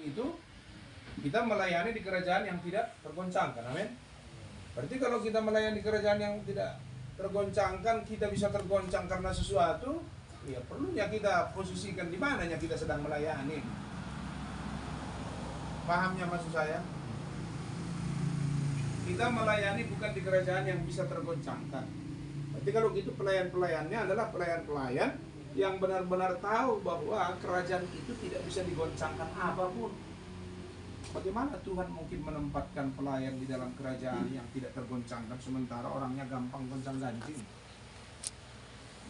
begitu kita melayani di kerajaan yang tidak tergoncangkan. Amin. Berarti kalau kita melayani di kerajaan yang tidak tergoncangkan, kita bisa tergoncang karena sesuatu, ya perlunya kita posisikan di mananya kita sedang melayani. Pahamnya maksud saya? Kita melayani bukan di kerajaan yang bisa tergoncangkan. Berarti kalau gitu pelayan-pelayannya adalah pelayan-pelayan yang benar-benar tahu bahwa kerajaan itu tidak bisa digoncangkan apapun. Bagaimana Tuhan mungkin menempatkan pelayan di dalam kerajaan yang tidak tergoncangkan sementara orangnya gampang goncang-gancing?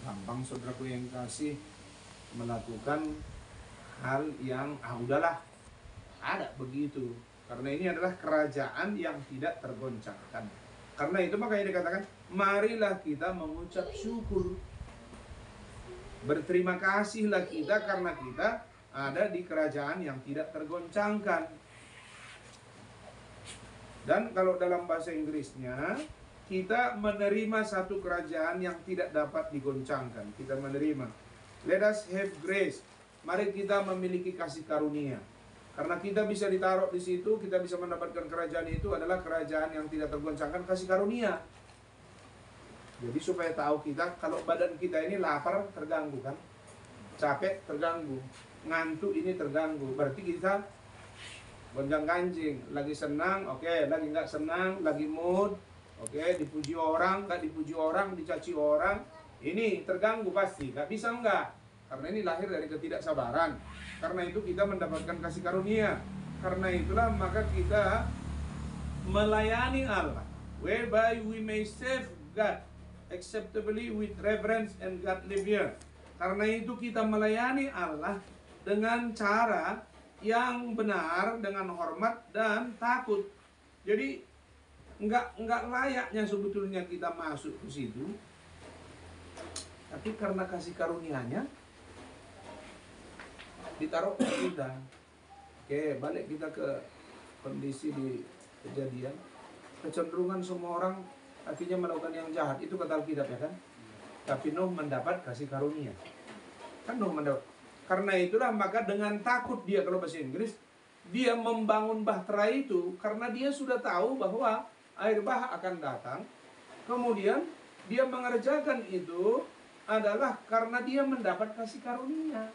Gampang, saudaraku yang kasih, melakukan hal yang udahlah, ada begitu. Karena ini adalah kerajaan yang tidak tergoncangkan. Karena itu makanya dikatakan, marilah kita mengucap syukur. Berterima kasihlah kita karena kita ada di kerajaan yang tidak tergoncangkan. Dan kalau dalam bahasa Inggrisnya, kita menerima satu kerajaan yang tidak dapat digoncangkan. Kita menerima. Let us have grace. Mari kita memiliki kasih karunia. Karena kita bisa ditaruh di situ, kita bisa mendapatkan kerajaan itu adalah kerajaan yang tidak tergoncangkan, kasih karunia. Jadi supaya tahu kita, kalau badan kita ini lapar, terganggu kan? Capek, terganggu. Ngantuk, ini terganggu. Berarti kita gonjang-ganjing. Lagi senang, oke. Lagi nggak senang, lagi mood, oke. Dipuji orang, nggak dipuji orang, dicaci orang. Ini terganggu pasti, nggak bisa nggak. Karena ini lahir dari ketidaksabaran. Karena itu kita mendapatkan kasih karunia. Karena itulah maka kita melayani Allah. Whereby we may serve God acceptably with reverence and godly fear. Karena itu kita melayani Allah dengan cara yang benar, dengan hormat dan takut. Jadi enggak layaknya sebetulnya kita masuk ke situ. Tapi karena kasih karunia-Nya ditaruh ke kita. Oke, balik kita ke kondisi di kejadian. Kecenderungan semua orang akhirnya melakukan yang jahat, itu kata Alkitab ya kan. Tapi Nuh mendapat kasih karunia. Kan Nuh mendapat. Karena itulah maka dengan takut dia, kalau bahasa Inggris, dia membangun bahtera itu karena dia sudah tahu bahwa air bah akan datang. Kemudian dia mengerjakan itu adalah karena dia mendapat kasih karunia.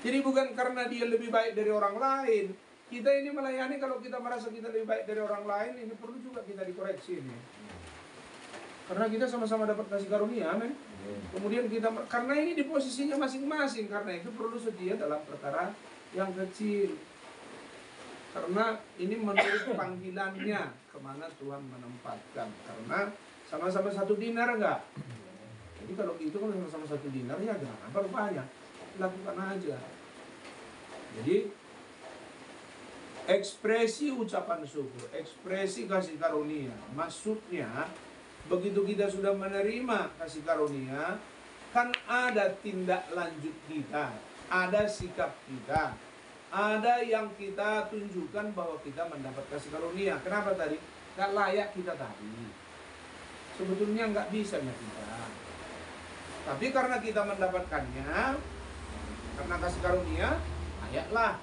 Jadi bukan karena dia lebih baik dari orang lain. Kita ini melayani, kalau kita merasa kita lebih baik dari orang lain, ini perlu juga kita dikoreksi ini. Karena kita sama-sama dapat kasih karunia, amin. Kemudian kita, karena ini di posisinya masing-masing, karena itu perlu setia dalam perkara yang kecil. Karena ini menurut panggilannya, kemana Tuhan menempatkan. Karena sama-sama 1 dinar enggak? Jadi kalau gitu, kalau sama-sama 1 dinar, ya kenapa rupanya? Lakukan aja. Jadi ekspresi ucapan syukur, ekspresi kasih karunia, maksudnya begitu kita sudah menerima kasih karunia, kan ada tindak lanjut kita, ada sikap kita, ada yang kita tunjukkan bahwa kita mendapat kasih karunia. Kenapa tadi? Gak layak kita tadi. Sebetulnya nggak bisa kita. Tapi karena kita mendapatkannya, karena kasih karunia, ayatlah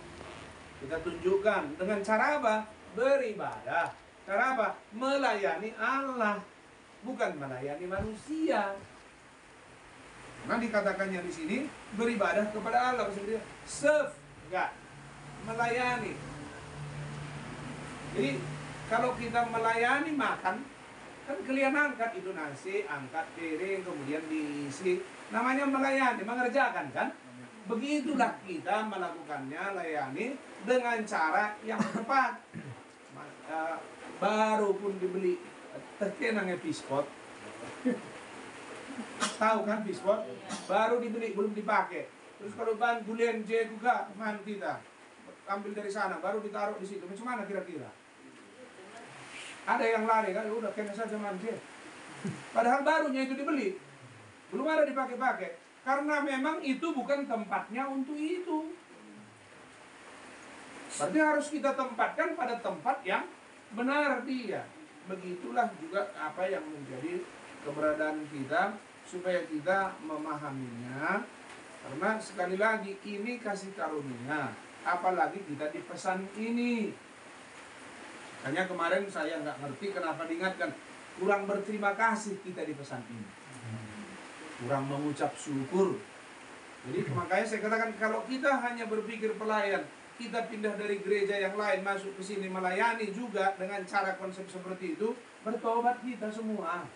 kita tunjukkan dengan cara apa? Beribadah. Cara apa? Melayani Allah, bukan melayani manusia. Nah dikatakannya di sini beribadah kepada Allah, maksudnya serve God, melayani. Jadi kalau kita melayani makan, kan kalian angkat itu nasi, angkat piring, kemudian diisi. Namanya melayani, mengerjakan kan? Begitulah kita melakukannya, layani dengan cara yang tepat. Baru pun dibeli terkenangnya pispot. Tahu kan pispot? Baru dibeli, belum dipakai. Terus kalau bahan bulian juga man kita ambil dari sana, baru ditaruh di situ. Macam mana kira-kira? Ada yang lari kan, udah kena saja mandi. Padahal barunya itu dibeli, belum ada dipakai-pakai. Karena memang itu bukan tempatnya untuk itu. Berarti harus kita tempatkan pada tempat yang benar dia. Begitulah juga apa yang menjadi keberadaan kita, supaya kita memahaminya. Karena sekali lagi ini kasih karunia. apalagi kita dipesan ini. Makanya kemarin saya nggak ngerti kenapa diingatkan, kurang berterima kasih kita dipesan ini, kurang mengucap syukur. Jadi makanya saya katakan, kalau kita hanya berpikir pelayan, kita pindah dari gereja yang lain masuk ke sini melayani juga dengan cara konsep seperti itu, bertobat kita semua.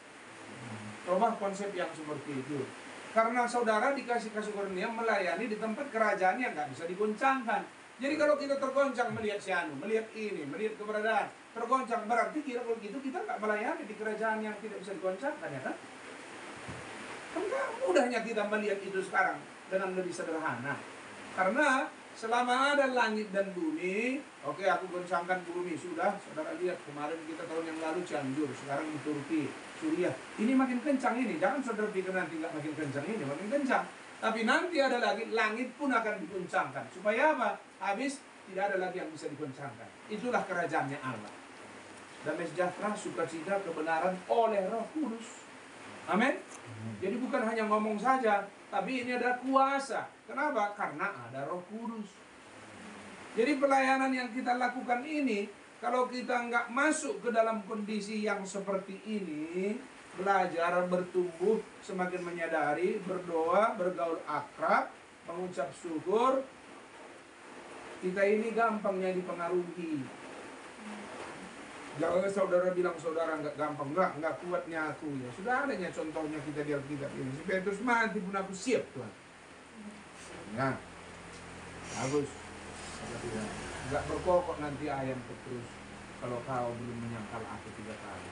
Coba konsep yang seperti itu. Karena saudara dikasih kasih karunia melayani di tempat kerajaan yang nggak bisa digoncangkan. Jadi kalau kita tergoncang melihat si anu, melihat ini, melihat keberadaan, tergoncang, berarti kira kalau gitu kita nggak melayani di kerajaan yang tidak bisa digoncangkan, ya kan? Enggak mudahnya kita melihat itu sekarang dengan lebih sederhana. Karena selama ada langit dan bumi, oke, aku goncangkan bumi, sudah. Saudara lihat kemarin kita tahun yang lalu Cianjur, sekarang di Turki, Suriah. Ini makin kencang ini. Jangan saudara pikir nanti nggak makin kencang, ini makin kencang. Tapi nanti ada lagi, langit pun akan digoncangkan. Supaya apa? Habis tidak ada lagi yang bisa digoncangkan. Itulah kerajaannya Allah. Damai sejahtera, sukacita, kebenaran oleh Roh Kudus. Amin. Jadi bukan hanya ngomong saja, tapi ini ada kuasa. Kenapa? Karena ada Roh Kudus. Jadi pelayanan yang kita lakukan ini, kalau kita nggak masuk ke dalam kondisi yang seperti ini, belajar, bertumbuh, semakin menyadari, berdoa, bergaul akrab, mengucap syukur, kita ini gampangnya dipengaruhi. Jangan saudara bilang saudara nggak gampang, nggak kuatnya aku ya. Sudah adanya contohnya kita di Alkitab ini. Si Petrus mati pun aku siap, Tuhan. Nah, bagus. Nggak berkokok nanti ayam Petrus kalau kau belum menyangkal aku 3 kali.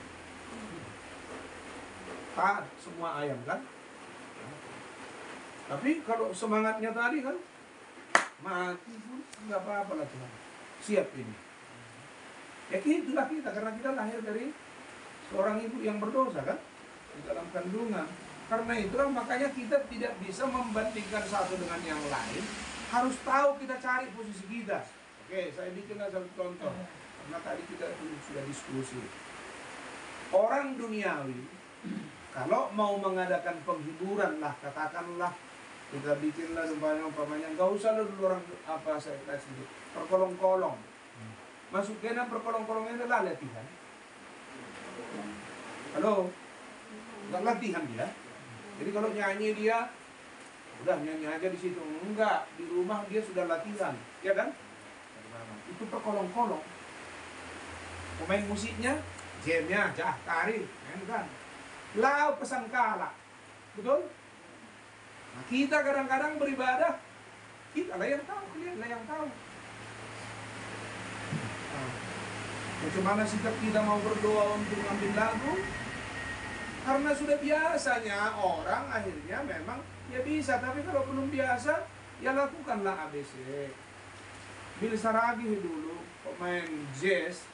Taat semua ayam kan? Tapi kalau semangatnya tadi kan, mati pun nggak apa-apa lah Tuhan. Siap ini. Ya itulah kita, karena kita lahir dari seorang ibu yang berdosa kan, di dalam kandungan. Karena itulah makanya kita tidak bisa membandingkan satu dengan yang lain. Harus tahu kita cari posisi kita. Oke, saya bikinlah satu contoh. Karena tadi kita sudah diskusi. Orang duniawi, kalau mau mengadakan penghiburan lah, katakanlah kita bikinlah umpamanya, nggak usah dulu orang apa saya kasih perkolong-kolong. Masuk kena perkolong-kolongnya adalah latihan. Halo, nggak latihan dia. Jadi kalau nyanyi dia, udah nyanyi aja di situ. Enggak, di rumah dia sudah latihan, ya kan? Itu perkolong-kolong. Pemain musiknya, jamnya, tari, kan? Lau pesan kala, betul? Nah, kita kadang-kadang beribadah, kita lah yang tahu, kalian lah yang tahu. Bagaimana sikap kita mau berdoa untuk ngambil lagu? Karena sudah biasanya orang akhirnya memang ya bisa, tapi kalau belum biasa ya lakukanlah ABC. Bill Saragih dulu pemain jazz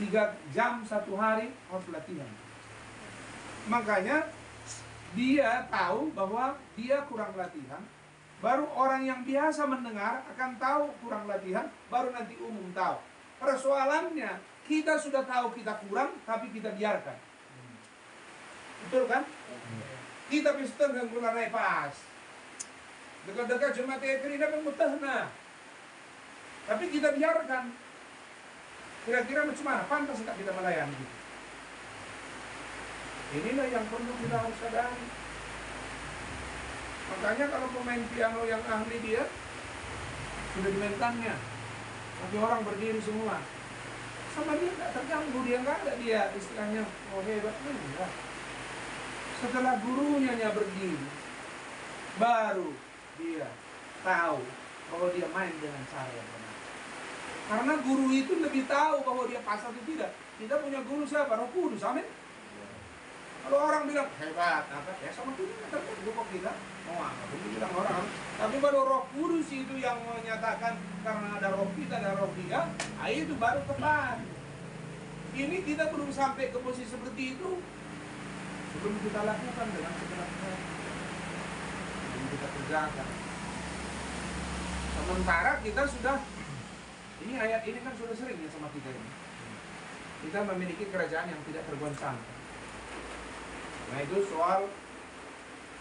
3 jam 1 hari harus latihan. Makanya dia tahu bahwa dia kurang latihan. Baru orang yang biasa mendengar akan tahu kurang latihan, baru nanti umum tahu. Persoalannya, kita sudah tahu kita kurang, tapi kita biarkan. Betul kan? Kita bisa dengan gula naik pas. Dekat-dekat cuma kerina pemutahna. Tapi kita biarkan. Kira-kira macam mana? Pantas tak kita melayani gitu. Inilah yang perlu kita harus sadari. Makanya kalau pemain piano yang ahli dia sudah dimainkannya, tapi orang berdiri semua, sama dia nggak terganggu, dia nggak ada dia istilahnya oh hebat enggak. Setelah gurunya berdiri, baru dia tahu bahwa dia main dengan cara yang benar. Karena guru itu lebih tahu bahwa dia pas atau tidak. Kita punya guru siapa? Roh Kudus, amin. Kalau orang bilang hebat, apa ya sama itu tertentu kok kita mau apa? Itu bilang orang. Tapi baru Roh Kudus itu yang menyatakan karena ada roh kita, ada roh dia, itu baru tepat. Ini kita belum sampai ke posisi seperti itu. Sebelum kita lakukan dengan segenap hati, sebelum kita kerjakan. Sementara kita sudah, ini ayat ini kan sudah sering ya sama kita ini. Kita memiliki kerajaan yang tidak tergoncangkan. Nah itu soal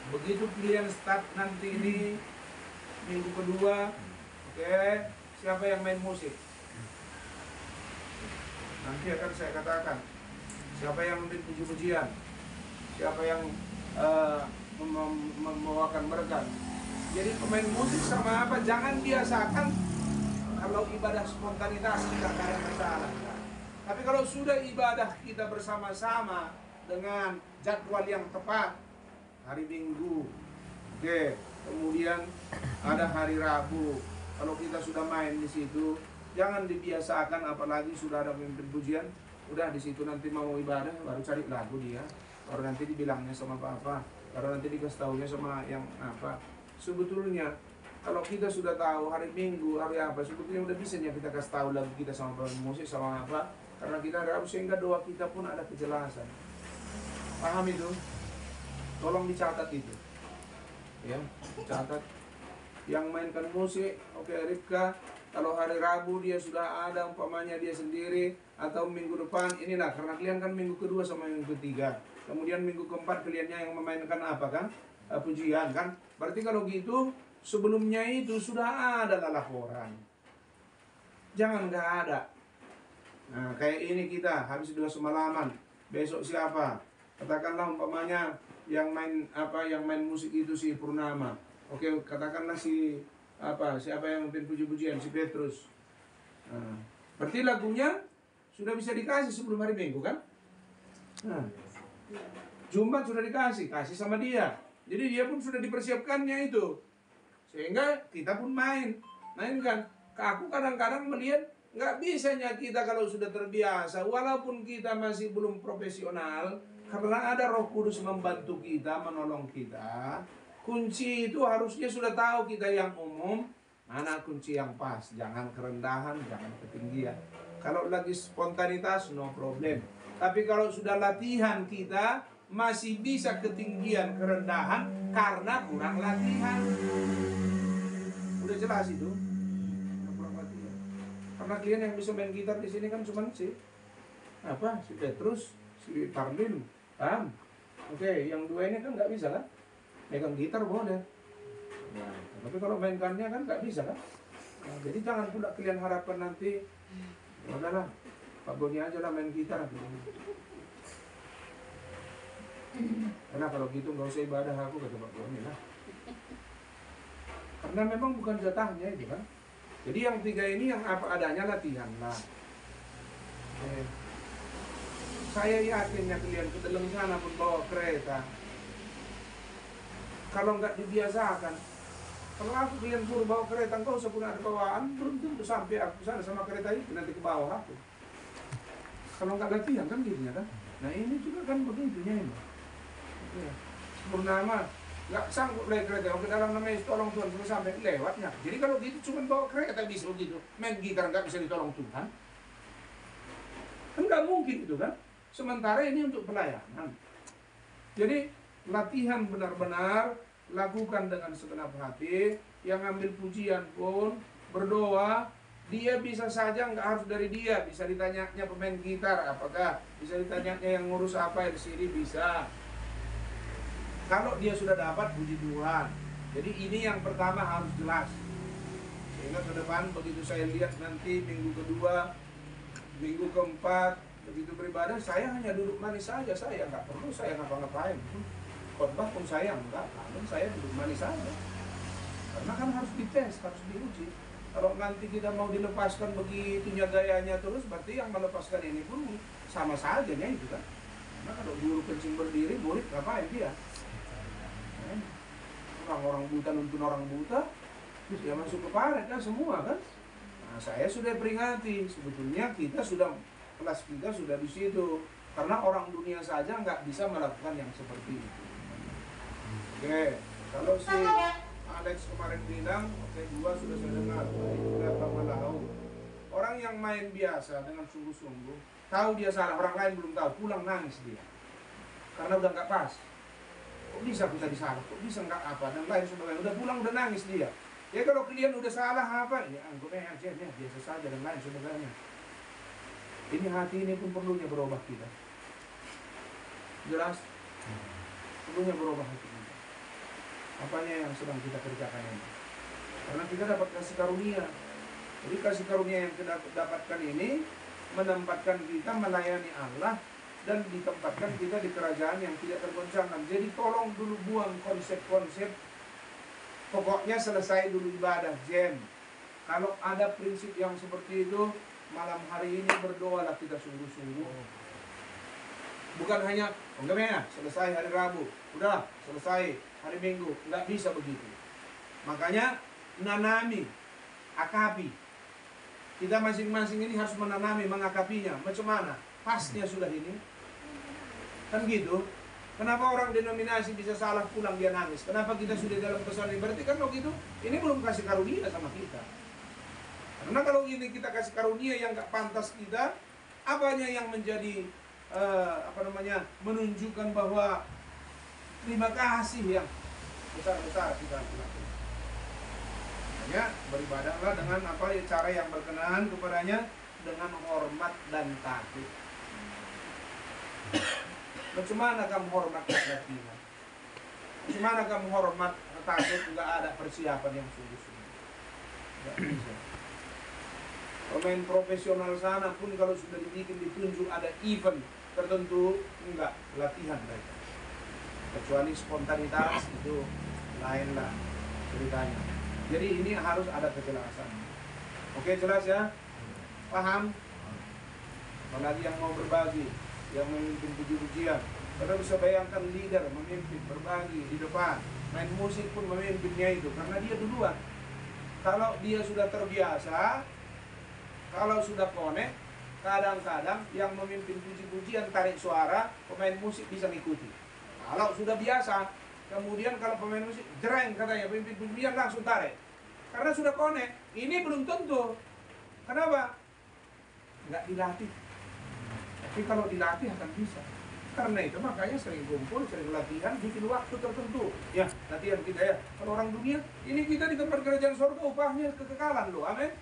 begitu pilihan start nanti ini minggu kedua, oke, Oke, siapa yang main musik? Nanti akan saya katakan. Siapa yang memberi puji-pujian? Siapa yang membawakan berkat? Jadi pemain musik sama apa? Jangan biasakan kalau ibadah spontanitas tidak ada masalah. Tapi kalau sudah ibadah kita bersama-sama dengan jadwal yang tepat, hari Minggu, oke, kemudian ada hari Rabu. Kalau kita sudah main di situ, jangan dibiasakan, apalagi sudah ada pemimpin pujian, udah di situ nanti mau ibadah baru cari lagu dia, baru nanti dibilangnya sama apa, baru nanti dikasih tahunya sama yang apa. Sebetulnya kalau kita sudah tahu hari Minggu, hari apa, sebetulnya udah bisa ya kita kasih tahu lagu kita sama pemain musik sama apa, karena kita harus sehingga doa kita pun ada kejelasan. Paham itu? Tolong dicatat itu. Ya, catat. Yang mainkan musik, oke, Ripka, kalau hari Rabu dia sudah ada umpamanya dia sendiri, atau minggu depan inilah, karena kalian kan minggu kedua sama minggu ketiga, kemudian minggu keempat kaliannya yang memainkan apa kan? Pujian kan? Berarti kalau gitu sebelumnya itu sudah ada laporan. Jangan nggak ada. Nah, kayak ini kita habis 2 semalaman. Besok siapa? Katakanlah umpamanya yang main apa, yang main musik itu si Purnama. Oke, katakanlah si apa, siapa yang main puji-pujian, si Petrus. Nah, berarti lagunya sudah bisa dikasih sebelum hari Minggu kan? Nah, Jumat sudah kasih sama dia. Jadi dia pun sudah dipersiapkannya itu. Sehingga kita pun mainkan. Aku kadang-kadang melihat nggak bisanya kita kalau sudah terbiasa, walaupun kita masih belum profesional, karena ada Roh Kudus membantu kita, menolong kita. Kunci itu harusnya sudah tahu kita yang umum, mana kunci yang pas. Jangan kerendahan, jangan ketinggian. Kalau lagi spontanitas, no problem. Tapi kalau sudah latihan kita, masih bisa ketinggian, kerendahan, karena kurang latihan. Udah jelas itu? Kurang latihan. Karena kalian yang bisa main gitar di sini kan cuma si Petrus, si Parlin, paham? Oke, yang dua ini kan nggak bisa kan? Megang gitar boleh. Nah, tapi kalau mainkannya kan nggak bisa kan? Nah, jadi jangan pula kalian harapkan nanti, ya udahlah, Pak Boni aja lah main gitar. Karena kalau gitu nggak usah ibadah aku, kata Pak Boni lah. Karena memang bukan jatahnya itu kan. Jadi yang 3 ini yang apa adanya latihan lah. Saya yakin ya kalian ke dalam sana pun bawa kereta. Kalau nggak dibiasakan, kalau aku kalian suruh bawa kereta, engkau usah punya ada bawaan, belum tentu sampai aku sana sama kereta itu nanti ke bawah aku. Kalau nggak latihan kan gini kan. Nah ini juga kan begitunya ini. Purnama nggak sanggup naik kereta, oke dalam namanya tolong Tuhan sudah sampai lewatnya. Jadi kalau gitu cuma bawa kereta bisa begitu, main gitar nggak bisa ditolong Tuhan, kan nggak mungkin itu kan. Sementara ini untuk pelayanan. Jadi latihan benar-benar, lakukan dengan segenap hati. Yang ambil pujian pun berdoa. Dia bisa saja nggak harus dari dia, bisa ditanyanya pemain gitar, apakah bisa ditanyanya yang ngurus apa di sini bisa. Kalau dia sudah dapat, puji Tuhan. Jadi ini yang pertama harus jelas. Sehingga ke depan begitu saya lihat nanti minggu kedua, minggu keempat, begitu beribadah, saya hanya duduk manis saja, saya nggak perlu saya ngapa-ngapain. Khotbah pun saya enggak, namun saya duduk manis saja. Karena kan harus dites, harus diuji. Kalau nanti kita mau dilepaskan begitunya gayanya terus, berarti yang melepaskan ini pun sama saja ya itu kan. Karena kalau guru kencing berdiri, murid ngapain dia? Orang-orang buta nuntun orang buta, dia masuk ke paret kan semua kan. Nah, saya sudah peringati, sebetulnya kita sudah, kelas kita sudah di situ. Karena orang dunia saja nggak bisa melakukan yang seperti itu. Oke, kalau si Alex kemarin bilang, oke, 2 sudah saya dengar, sudah tahu. Orang yang main biasa dengan sungguh-sungguh, tahu dia salah, orang lain belum tahu, pulang nangis dia. Karena udah nggak pas. Kok bisa kita disalah, kok bisa nggak apa, dan lain sebagainya. Udah pulang, udah nangis dia. Ya kalau kalian udah salah apa, ya anggapnya aja, biasa saja dan lain sebagainya. Ini hati ini pun perlunya berubah kita. Jelas? Perlunya berubah hati kita. Apanya yang sedang kita kerjakan ini? Karena kita dapat kasih karunia. Jadi kasih karunia yang kita dapatkan ini menempatkan kita melayani Allah dan ditempatkan kita di kerajaan yang tidak tergoncangkan. Jadi tolong dulu buang konsep-konsep pokoknya selesai dulu ibadah, jam. Kalau ada prinsip yang seperti itu, malam hari ini berdoalah kita sungguh-sungguh. Bukan hanya, enggak selesai hari Rabu, udah selesai hari Minggu, nggak bisa begitu. Makanya nanami, akapi. Kita masing-masing ini harus menanami, mengakapinya. Macam mana? Pasnya sudah ini. Kan gitu. Kenapa orang denominasi bisa salah pulang dia nangis? Kenapa kita sudah dalam kesalahan? Berarti kan begitu, ini belum kasih karunia sama kita. Karena kalau ini kita kasih karunia yang gak pantas kita, apanya yang menjadi menunjukkan bahwa terima kasih yang besar-besar kita lakukan. Makanya beribadahlah dengan cara yang berkenan kepadanya, dengan hormat dan takut. Bagaimana kamu hormat kepada? Bagaimana kamu hormat takut nggak ada persiapan yang sungguh-sungguh? Nggak bisa. Pemain profesional sana pun kalau sudah ditunjuk ada event tertentu, enggak latihan mereka. Kecuali spontanitas itu lainlah ceritanya. Jadi ini harus ada kejelasan. Oke, jelas ya? Paham? Apalagi yang mau berbagi, yang memimpin puji-pujian. Saudara bisa bayangkan leader memimpin, berbagi di depan. Main musik pun memimpinnya itu, karena dia duluan. Kalau dia sudah terbiasa, kalau sudah connect, kadang-kadang yang memimpin puji-pujian tarik suara, pemain musik bisa ngikuti. Kalau sudah biasa, kemudian kalau pemain musik jereng katanya, pemimpin puji-pujian langsung tarik. Karena sudah connect, ini belum tentu. Kenapa? Nggak dilatih. Tapi kalau dilatih akan bisa. Karena itu makanya sering kumpul, sering latihan, bikin waktu tertentu. Ya, latihan kita ya. Kalau orang dunia, ini kita di tempat kerajaan surga upahnya kekekalan loh. Amin.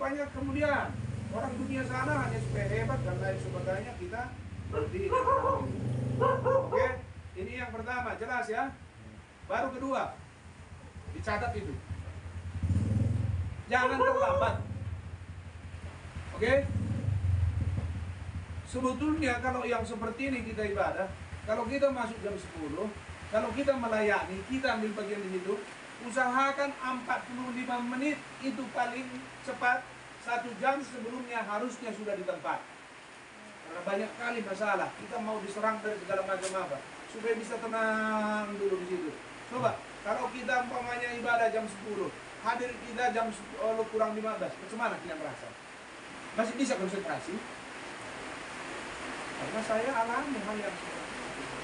Upahnya kemudian. Orang dunia sana hanya supaya hebat dan lain sebagainya, kita di. Oke, ini yang pertama, jelas ya. Baru kedua, dicatat itu. Jangan terlambat. Oke? Sebetulnya kalau yang seperti ini kita ibadah, kalau kita masuk jam 10, kalau kita melayani, kita ambil bagian di situ, usahakan 45 menit itu paling cepat. 1 jam sebelumnya harusnya sudah di tempat. Karena banyak kali masalah, kita mau diserang dari segala macam apa, supaya bisa tenang dulu di situ. Coba, kalau kita umpamanya ibadah jam 10, hadir kita jam 10 kurang 15, bagaimana kita merasa? Masih bisa konsentrasi? Karena saya alami hal yang seperti itu.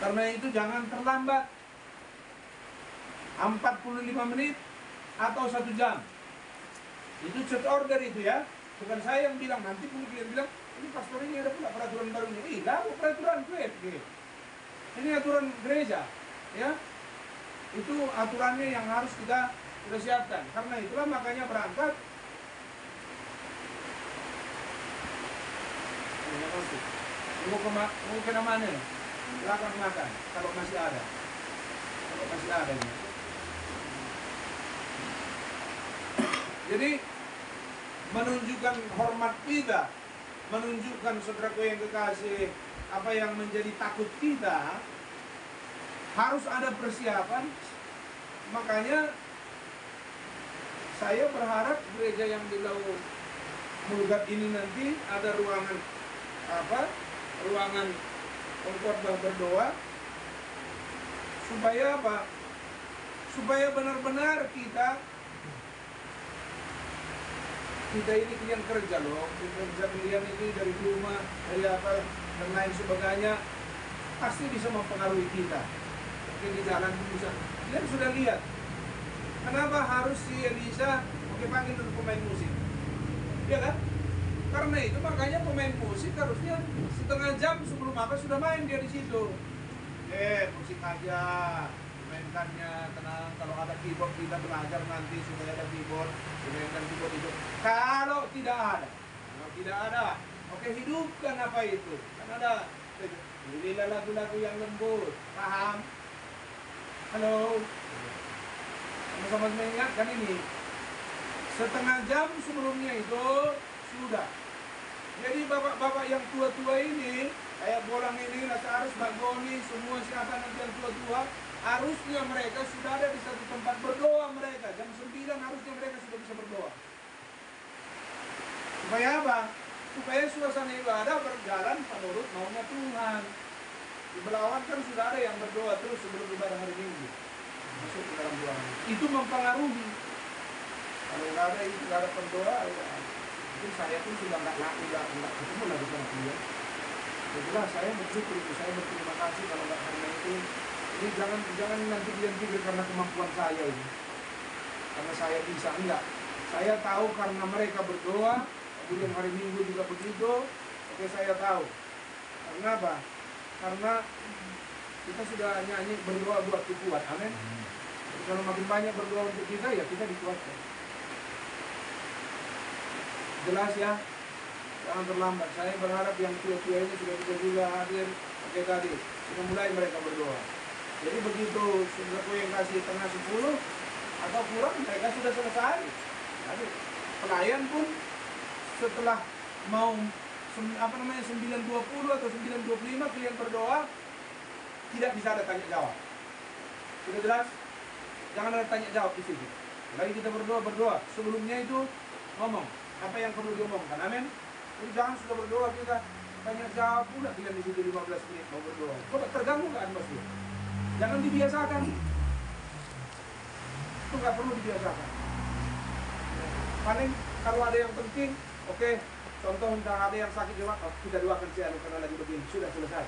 Karena itu jangan terlambat. 45 menit atau 1 jam. Itu set order itu ya. Bukan saya yang bilang, nanti kemudian bilang, ini pastor ini ada pula peraturan barunya. Enggak, peraturan gereja. Ini aturan gereja, ya. Itu aturannya yang harus kita siapkan. Karena itulah makanya berangkat. Mau ke mana? Silakan makan kalau masih ada. Kalau masih ada ya. Jadi menunjukkan hormat kita, menunjukkan saudaraku yang kekasih, apa yang menjadi takut kita, harus ada persiapan. Makanya saya berharap gereja yang di Laut Mulgat ini nanti ada ruangan ruangan pengkhotbah berdoa, supaya apa? Supaya benar-benar kita ini kalian kerja loh, kerja kalian ini dari rumah, dari apa dan lain sebagainya, pasti bisa mempengaruhi kita. Mungkin di jalan bisa. Kalian sudah lihat, kenapa harus si Elisa panggil pemain musik? Ya kan? Karena itu makanya pemain musik harusnya setengah jam sebelum apa sudah main dia di situ. Musik aja, mainkannya tenang. Kalau ada keyboard kita belajar nanti supaya ada keyboard, mainkan keyboard itu. Kalau tidak ada, oke, hidupkan apa itu? Kan ada, pilihlah lagu-lagu yang lembut, paham? Halo. Sama-sama mengingatkan ini. Setengah jam sebelumnya itu sudah. Jadi bapak-bapak yang tua-tua ini, kayak Bolang ini, Rasa Arus, Mbak Goni, semua siapa nanti yang tua-tua, harusnya mereka sudah ada di satu tempat berdoa mereka. Jam 9 harusnya mereka sudah bisa berdoa. Supaya apa? Supaya suasana ibadah berjalan menurut maunya Tuhan. Di Belawan kan sudah ada yang berdoa terus sebelum ibadah hari Minggu. Masuk ke dalam ruangan. Itu mempengaruhi. Kalau nggak ada itu, nggak ada berdoa, ya. Mungkin saya pun sudah nggak ketemu lagi sama dia. Jelas saya bersyukur, saya berterima kasih kalau nggak karena itu. Jadi jangan nanti kalian pikir karena kemampuan saya ini. Karena saya bisa, enggak. Saya tahu karena mereka berdoa, kemudian hari Minggu juga begitu. Oke, saya tahu. Karena apa? Karena kita sudah nyanyi berdoa buat kuat, amin. Jadi kalau makin banyak berdoa untuk kita, ya kita dikuatkan. Jelas ya, jangan terlambat. Saya berharap yang tua-tua ini sudah bisa juga hadir. Oke tadi, sudah mulai mereka berdoa. Jadi begitu sudah yang kasih tengah 10 atau kurang, mereka sudah selesai. Jadi pelayan pun setelah mau 9.20 atau 9.25 kalian berdoa, tidak bisa ada tanya jawab. Sudah jelas? Jangan ada tanya jawab di situ. Lagi kita berdoa. Sebelumnya itu ngomong apa yang perlu diomongkan, amin. Jadi jangan sudah berdoa kita tanya jawab pula kalian di situ 15 menit mau berdoa. Kok terganggu nggak atmosfer? Jangan dibiasakan. Itu nggak perlu dibiasakan. Paling kalau ada yang penting, oke. Contoh tentang ada yang sakit juga, kita doakan si anu karena lagi begini, sudah selesai.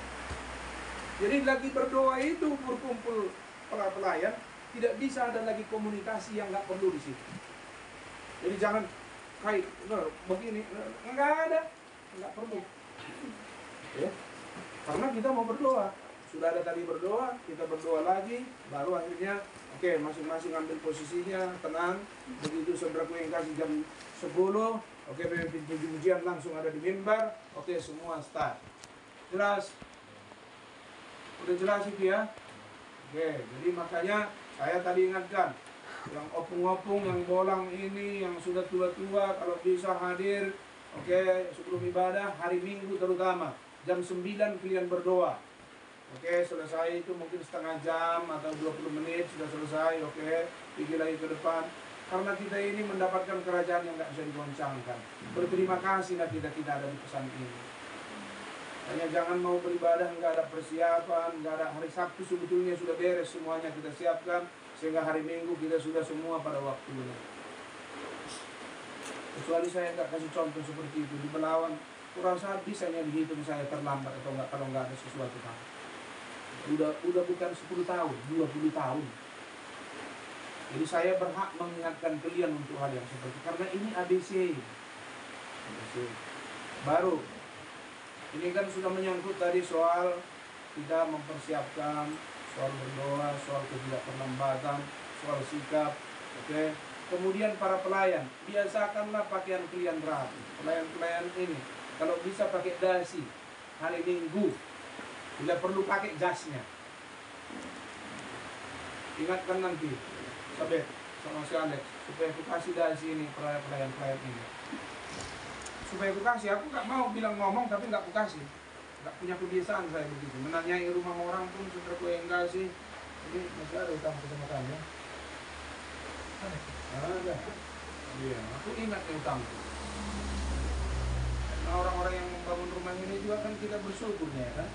Jadi lagi berdoa itu berkumpul para pelayan, tidak bisa ada lagi komunikasi yang nggak perlu di situ. Jadi jangan kayak begini, nggak perlu. Ya. Karena kita mau berdoa, sudah ada tadi berdoa, kita berdoa lagi, baru akhirnya oke, masing-masing ambil posisinya, tenang. Begitu saudaraku yang kasih jam 10, oke, pemimpin puji-pujian langsung ada di mimbar, oke, semua start. Jelas? Udah jelas itu ya? Oke, jadi makanya saya tadi ingatkan, yang opung-opung, yang bolang ini, yang sudah tua-tua, kalau bisa hadir, oke, sebelum ibadah, hari Minggu terutama, jam 9 kalian berdoa. Oke, selesai itu mungkin setengah jam atau 20 menit sudah selesai, oke, pergi lagi ke depan. Karena kita ini mendapatkan kerajaan yang tidak bisa digoncangkan. Berterima kasihlah kita ada di pesan ini. Hanya jangan mau beribadah, nggak ada persiapan, nggak ada. Hari Sabtu sebetulnya sudah beres semuanya kita siapkan, sehingga hari Minggu kita sudah semua pada waktunya. Kecuali saya nggak kasih contoh seperti itu di Belawan, kurasa bisanya dihitung saya terlambat atau nggak kalau nggak ada sesuatu hal. Udah bukan 10 tahun, 20 tahun. Jadi saya berhak mengingatkan kalian untuk hal yang seperti itu. Karena ini ABC. Baru. Ini kan sudah menyangkut tadi soal kita mempersiapkan, soal berdoa, soal ketidakterlambatan, soal sikap. Oke. Kemudian para pelayan, biasakanlah pakaian kalian rapi. Pelayan-pelayan ini, kalau bisa pakai dasi hari Minggu. Bila perlu pakai jasnya. Ingatkan nanti, Sabet, sama si Alex, supaya aku kasih dasi ini pelayan-pelayan ini. Supaya aku kasih, aku nggak mau bilang ngomong tapi nggak aku kasih. Nggak punya kebiasaan saya begitu. Menanyai rumah orang pun saudaraku yang kasih. Jadi masih ada utang kecematannya. Ada. Iya, aku ingat utangku. Nah, orang-orang yang membangun rumah ini juga kan kita bersyukurnya ya kan.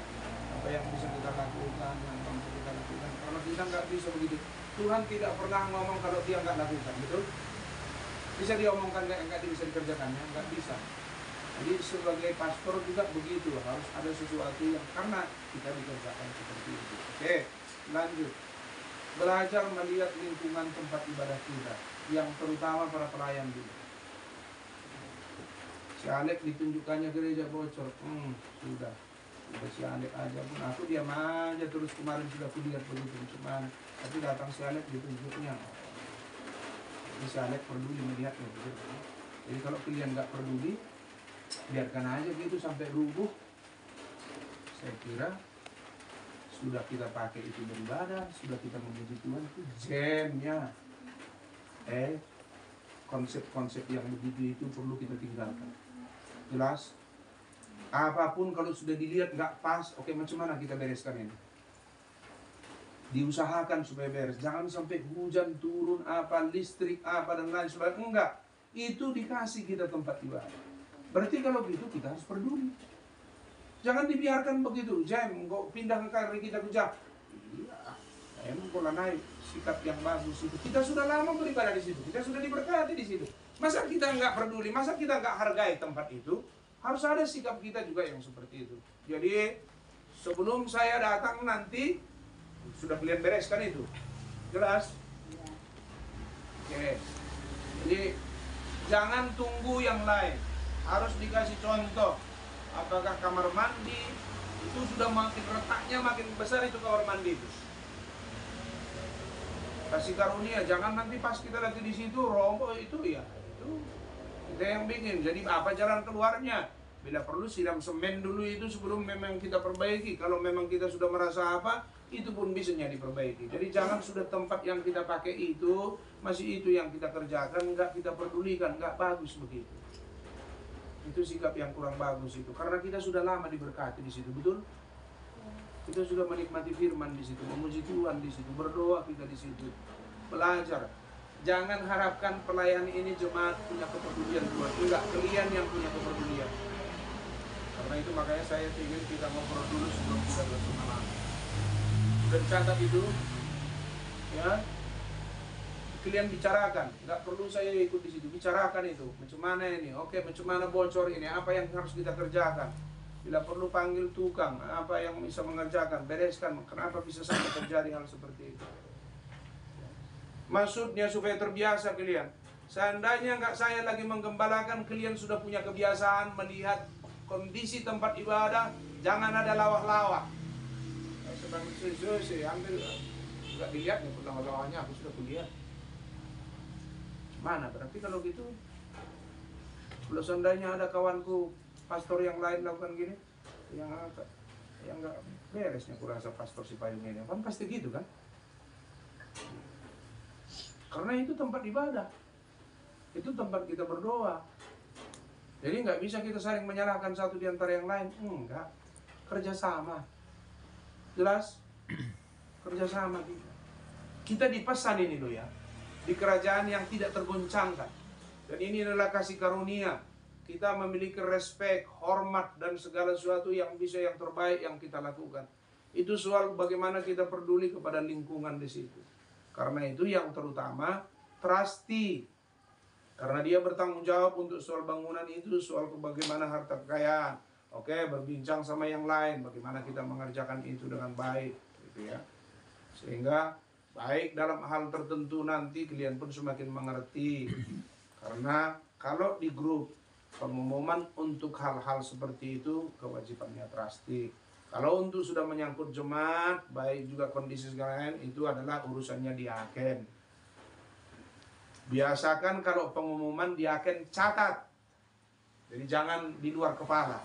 Apa yang bisa kita lakukan, yang mampu kita lakukan. Kalau kita nggak bisa begitu, Tuhan tidak pernah ngomong kalau dia nggak lakukan, betul? Bisa diomongkan nggak bisa dikerjakannya, nggak bisa. Jadi sebagai pastor juga begitu, harus ada sesuatu yang karena kita dikerjakan seperti itu. Oke, lanjut. Belajar melihat lingkungan tempat ibadah kita, yang terutama para pelayan juga. Si Alek ditunjukkannya gereja bocor, sudah si Alek aja pun, aku diam aja terus kemarin sudah aku lihat begitu cuman, tapi datang si Alek ditunjuknya. Jadi si Alek peduli melihatnya begitu. Jadi kalau kalian nggak peduli, biarkan aja gitu sampai rubuh. Saya kira sudah kita pakai itu beribadah, sudah kita memuji Tuhan, itu jamnya. Konsep-konsep yang begitu itu perlu kita tinggalkan. Jelas? Apapun kalau sudah dilihat nggak pas, oke, macam mana kita bereskan ini? Diusahakan supaya beres. Jangan sampai hujan turun, listrik, dan lain sebagainya. Enggak. Itu dikasih kita tempat ibadah. Berarti kalau gitu kita harus peduli. Jangan dibiarkan begitu. Jangan kok pindah ke kari kita kejap. Iya. Emang pola naik sikap yang bagus itu. Kita sudah lama beribadah di situ. Kita sudah diberkati di situ. Masa kita nggak peduli? Masa kita nggak hargai tempat itu? Harus ada sikap kita juga yang seperti itu. Jadi sebelum saya datang nanti sudah kalian bereskan itu. Jelas? Ya. Oke. Jadi jangan tunggu yang lain. Harus dikasih contoh. Apakah kamar mandi itu sudah makin retaknya makin besar itu kamar mandi itu. Kasih karunia, jangan nanti pas kita lagi di situ roboh itu ya. Itu kita yang bikin. Jadi apa jalan keluarnya? Bila perlu siram semen dulu itu sebelum memang kita perbaiki. Kalau memang kita sudah merasa itu pun bisa diperbaiki. Jadi jangan sudah tempat yang kita pakai itu masih itu yang kita kerjakan, nggak kita pedulikan, nggak bagus begitu. Itu sikap yang kurang bagus itu. Karena kita sudah lama diberkati di situ, betul? Kita sudah menikmati firman di situ, memuji Tuhan di situ, berdoa kita di situ, belajar. Jangan harapkan pelayan ini jemaat punya kepedulian Tuhan. Enggak, kalian yang punya kepedulian. Karena itu makanya saya ingin kita ngobrol dulu sebelum kita bersama-sama. Sudah dicatat itu, ya. Kalian bicarakan, nggak perlu saya ikut di situ. Bicarakan itu, macam mana ini? Oke, macam mana bocor ini? Apa yang harus kita kerjakan? Bila perlu panggil tukang, apa yang bisa mengerjakan? Bereskan. Kenapa bisa sampai terjadi hal seperti itu? Maksudnya supaya terbiasa kalian. Seandainya nggak saya lagi menggembalakan, kalian sudah punya kebiasaan melihat kondisi tempat ibadah, jangan ada lawak-lawak. Sedang saya ambil, nggak dilihat nih lawak-lawaknya, aku sudah kulihat. Mana? Berarti kalau gitu, kalau seandainya ada kawanku pastor yang lain lakukan gini, yang nggak beresnya kurasa pastor si payung ini, kan pasti gitu kan? Karena itu tempat ibadah, itu tempat kita berdoa. Jadi nggak bisa kita saling menyalahkan satu di antara yang lain, enggak. Kerjasama, jelas? Kerjasama kita. Kita dipesan ini loh ya. Di kerajaan yang tidak tergoncangkan. Dan ini adalah kasih karunia. Kita memiliki respek, hormat, dan segala sesuatu yang bisa yang terbaik yang kita lakukan. Itu soal bagaimana kita peduli kepada lingkungan di situ. Karena itu yang terutama, trustee. Karena dia bertanggung jawab untuk soal bangunan itu, soal bagaimana harta kekayaan. Oke, berbincang sama yang lain, bagaimana kita mengerjakan itu dengan baik. Gitu ya. Sehingga baik dalam hal tertentu nanti kalian pun semakin mengerti. Karena kalau di grup pengumuman untuk hal-hal seperti itu kewajibannya trustee. Kalau untuk sudah menyangkut jemaat, baik juga kondisi segala lain, itu adalah urusannya diaken. Biasakan kalau pengumuman diaken catat. Jadi jangan di luar kepala.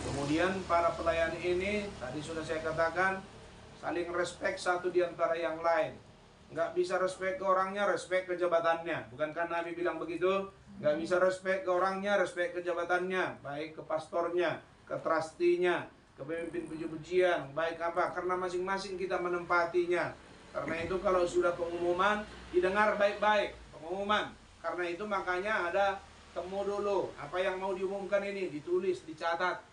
Kemudian para pelayan ini, tadi sudah saya katakan, saling respect satu di antara yang lain. Nggak bisa respect ke orangnya, respect ke jabatannya. Bukankah Nabi bilang begitu? Nggak bisa respect ke orangnya, respect ke jabatannya. Baik ke pastornya, ke trustinya, ke pemimpin puji-pujian. Baik apa? Karena masing-masing kita menempatinya. Karena itu kalau sudah pengumuman, didengar baik-baik pengumuman. Karena itu makanya ada temu dulu. Apa yang mau diumumkan ini, ditulis, dicatat.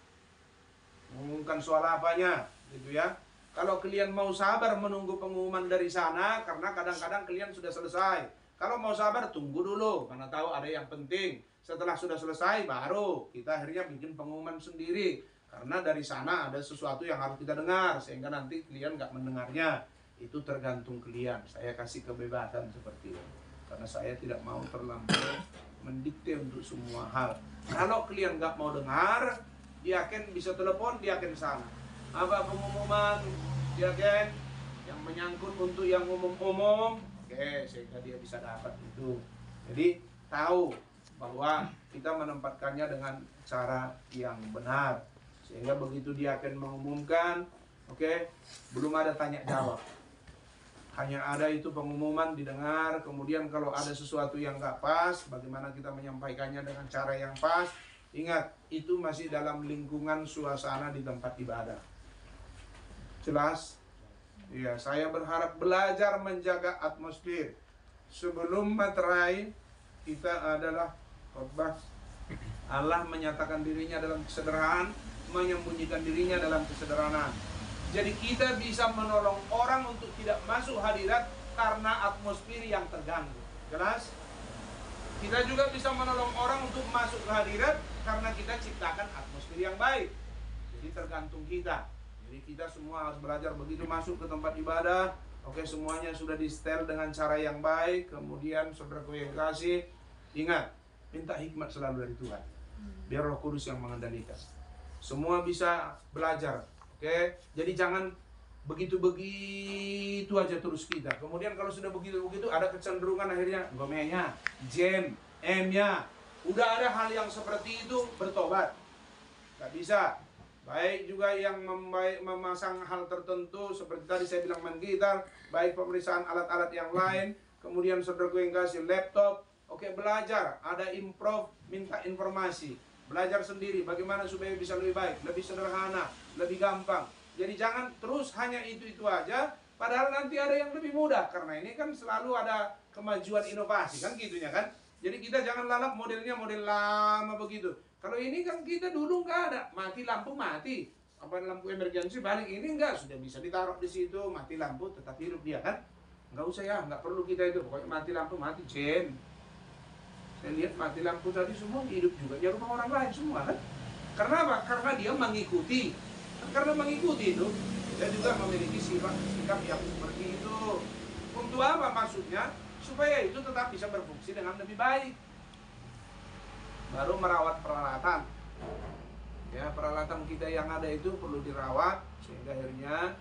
Mengumumkan soal apanya, gitu ya. Kalau kalian mau sabar menunggu pengumuman dari sana, karena kadang-kadang kalian sudah selesai. Kalau mau sabar, tunggu dulu, karena tahu ada yang penting. Setelah sudah selesai, baru kita akhirnya bikin pengumuman sendiri. Karena dari sana ada sesuatu yang harus kita dengar, sehingga nanti kalian nggak mendengarnya. Itu tergantung kalian. Saya kasih kebebasan seperti itu. Karena saya tidak mau terlampau mendikte untuk semua hal. Kalau kalian nggak mau dengar, dia akan bisa telepon, dia akan sana. Apa pengumuman, dia kan yang menyangkut untuk yang umum-umum, oke, sehingga dia bisa dapat itu. Jadi tahu bahwa kita menempatkannya dengan cara yang benar, sehingga begitu dia akan mengumumkan, oke, belum ada tanya jawab. Hanya ada itu pengumuman didengar, kemudian kalau ada sesuatu yang nggak pas, bagaimana kita menyampaikannya dengan cara yang pas. Ingat, itu masih dalam lingkungan suasana di tempat ibadah. Jelas? Ya, saya berharap belajar menjaga atmosfer. Sebelum materai, kita adalah khotbah. Allah menyatakan dirinya dalam kesederhanaan, menyembunyikan dirinya dalam kesederhanaan. Jadi kita bisa menolong orang untuk tidak masuk hadirat karena atmosfer yang terganggu. Jelas? Kita juga bisa menolong orang untuk masuk ke hadirat karena kita ciptakan atmosfer yang baik. Jadi tergantung kita. Jadi kita semua harus belajar begitu masuk ke tempat ibadah. Oke, semuanya sudah di-setel dengan cara yang baik. Kemudian saudaraku yang kasih, ingat, minta hikmat selalu dari Tuhan. Biar Roh Kudus yang mengendalikan. Semua bisa belajar. Oke, jadi jangan begitu-begitu aja terus kita. Kemudian kalau sudah begitu-begitu ada kecenderungan akhirnya gomenya, jam, M-nya. Udah ada hal yang seperti itu, bertobat. Gak bisa. Baik juga yang memasang hal tertentu seperti tadi saya bilang main gitar, baik pemeriksaan alat-alat yang lain, kemudian saudaraku yang kasih laptop. Oke, belajar, ada improv, minta informasi. Belajar sendiri bagaimana supaya bisa lebih baik, lebih sederhana, lebih gampang. Jadi jangan terus hanya itu-itu aja, padahal nanti ada yang lebih mudah. Karena ini kan selalu ada kemajuan inovasi, kan gitunya kan. Jadi kita jangan lalap modelnya model lama begitu. Kalau ini kan kita dulu nggak ada, mati lampu mati. Apa lampu emergensi balik ini enggak, sudah bisa ditaruh di situ, mati lampu tetap hidup dia kan. Nggak usah ya, nggak perlu kita itu, pokoknya mati lampu mati jen. Saya lihat mati lampu tadi semua hidup juga di rumah orang lain semua kan. Karena apa? Karena dia mengikuti. Karena mengikuti itu, dia juga memiliki sikap yang seperti itu. Untuk apa maksudnya? Supaya itu tetap bisa berfungsi dengan lebih baik. Baru merawat peralatan. Ya, peralatan kita yang ada itu perlu dirawat sehingga akhirnya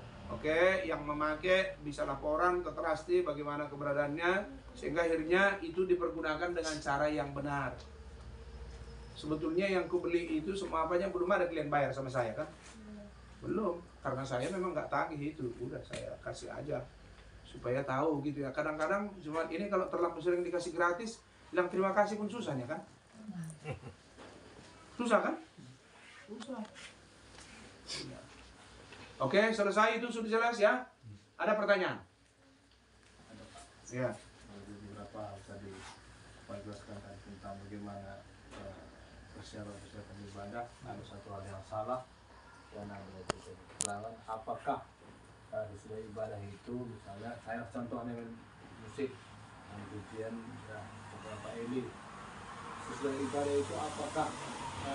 yang memakai bisa laporan ke Trasti bagaimana keberadaannya, sehingga akhirnya itu dipergunakan dengan cara yang benar. Sebetulnya yang kubeli itu semua apanya belum ada klien bayar sama saya kan? Belum, karena saya memang nggak tagih itu, udah saya kasih aja supaya tahu gitu ya. Kadang-kadang cuma ini kalau terlalu sering dikasih gratis, bilang terima kasih pun susahnya kan? Susah kan? Susah. Ya. Oke, selesai itu sudah jelas ya? Ada pertanyaan? Ada Pak. Ya. Ada beberapa hal tadi Pak jelaskan tentang bagaimana persiapan ibadah. Ada satu hal yang salah yang ada itu keterangan. Apakah sesudah ibadah itu misalnya saya contohnya musik, pujian, ya, beberapa ini sesudah ibadah itu apakah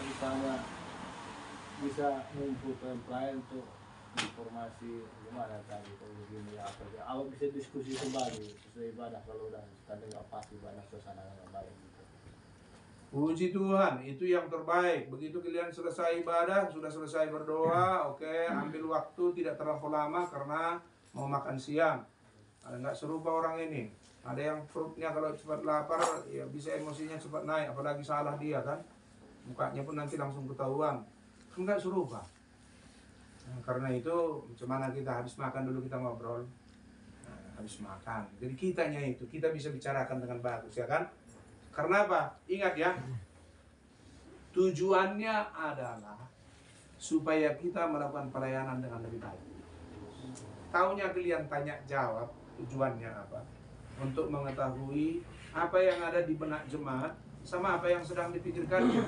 misalnya bisa mengumpulkan klien untuk informasi gimana tadi kalau begini apa aja, awal bisa diskusi kembali sesuai ibadah kalau udah tadi nggak pas ibadah suasana nggak baik gitu. Puji Tuhan, itu yang terbaik. Begitu kalian selesai ibadah, sudah selesai berdoa, ambil waktu tidak terlalu lama karena mau makan siang. Ada nggak serupa orang ini? Ada yang perutnya kalau cepat lapar, ya bisa emosinya cepat naik, apalagi salah dia kan. Mukanya pun nanti langsung ketahuan. Enggak serupa. Nah, karena itu, gimana kita habis makan dulu kita ngobrol. Nah, habis makan. Jadi kitanya itu, kita bisa bicarakan dengan bagus ya kan. Karena apa? Ingat ya, tujuannya adalah supaya kita melakukan pelayanan dengan lebih baik. Taunya kalian tanya jawab, tujuannya apa? Untuk mengetahui apa yang ada di benak jemaat sama apa yang sedang dipikirkannya.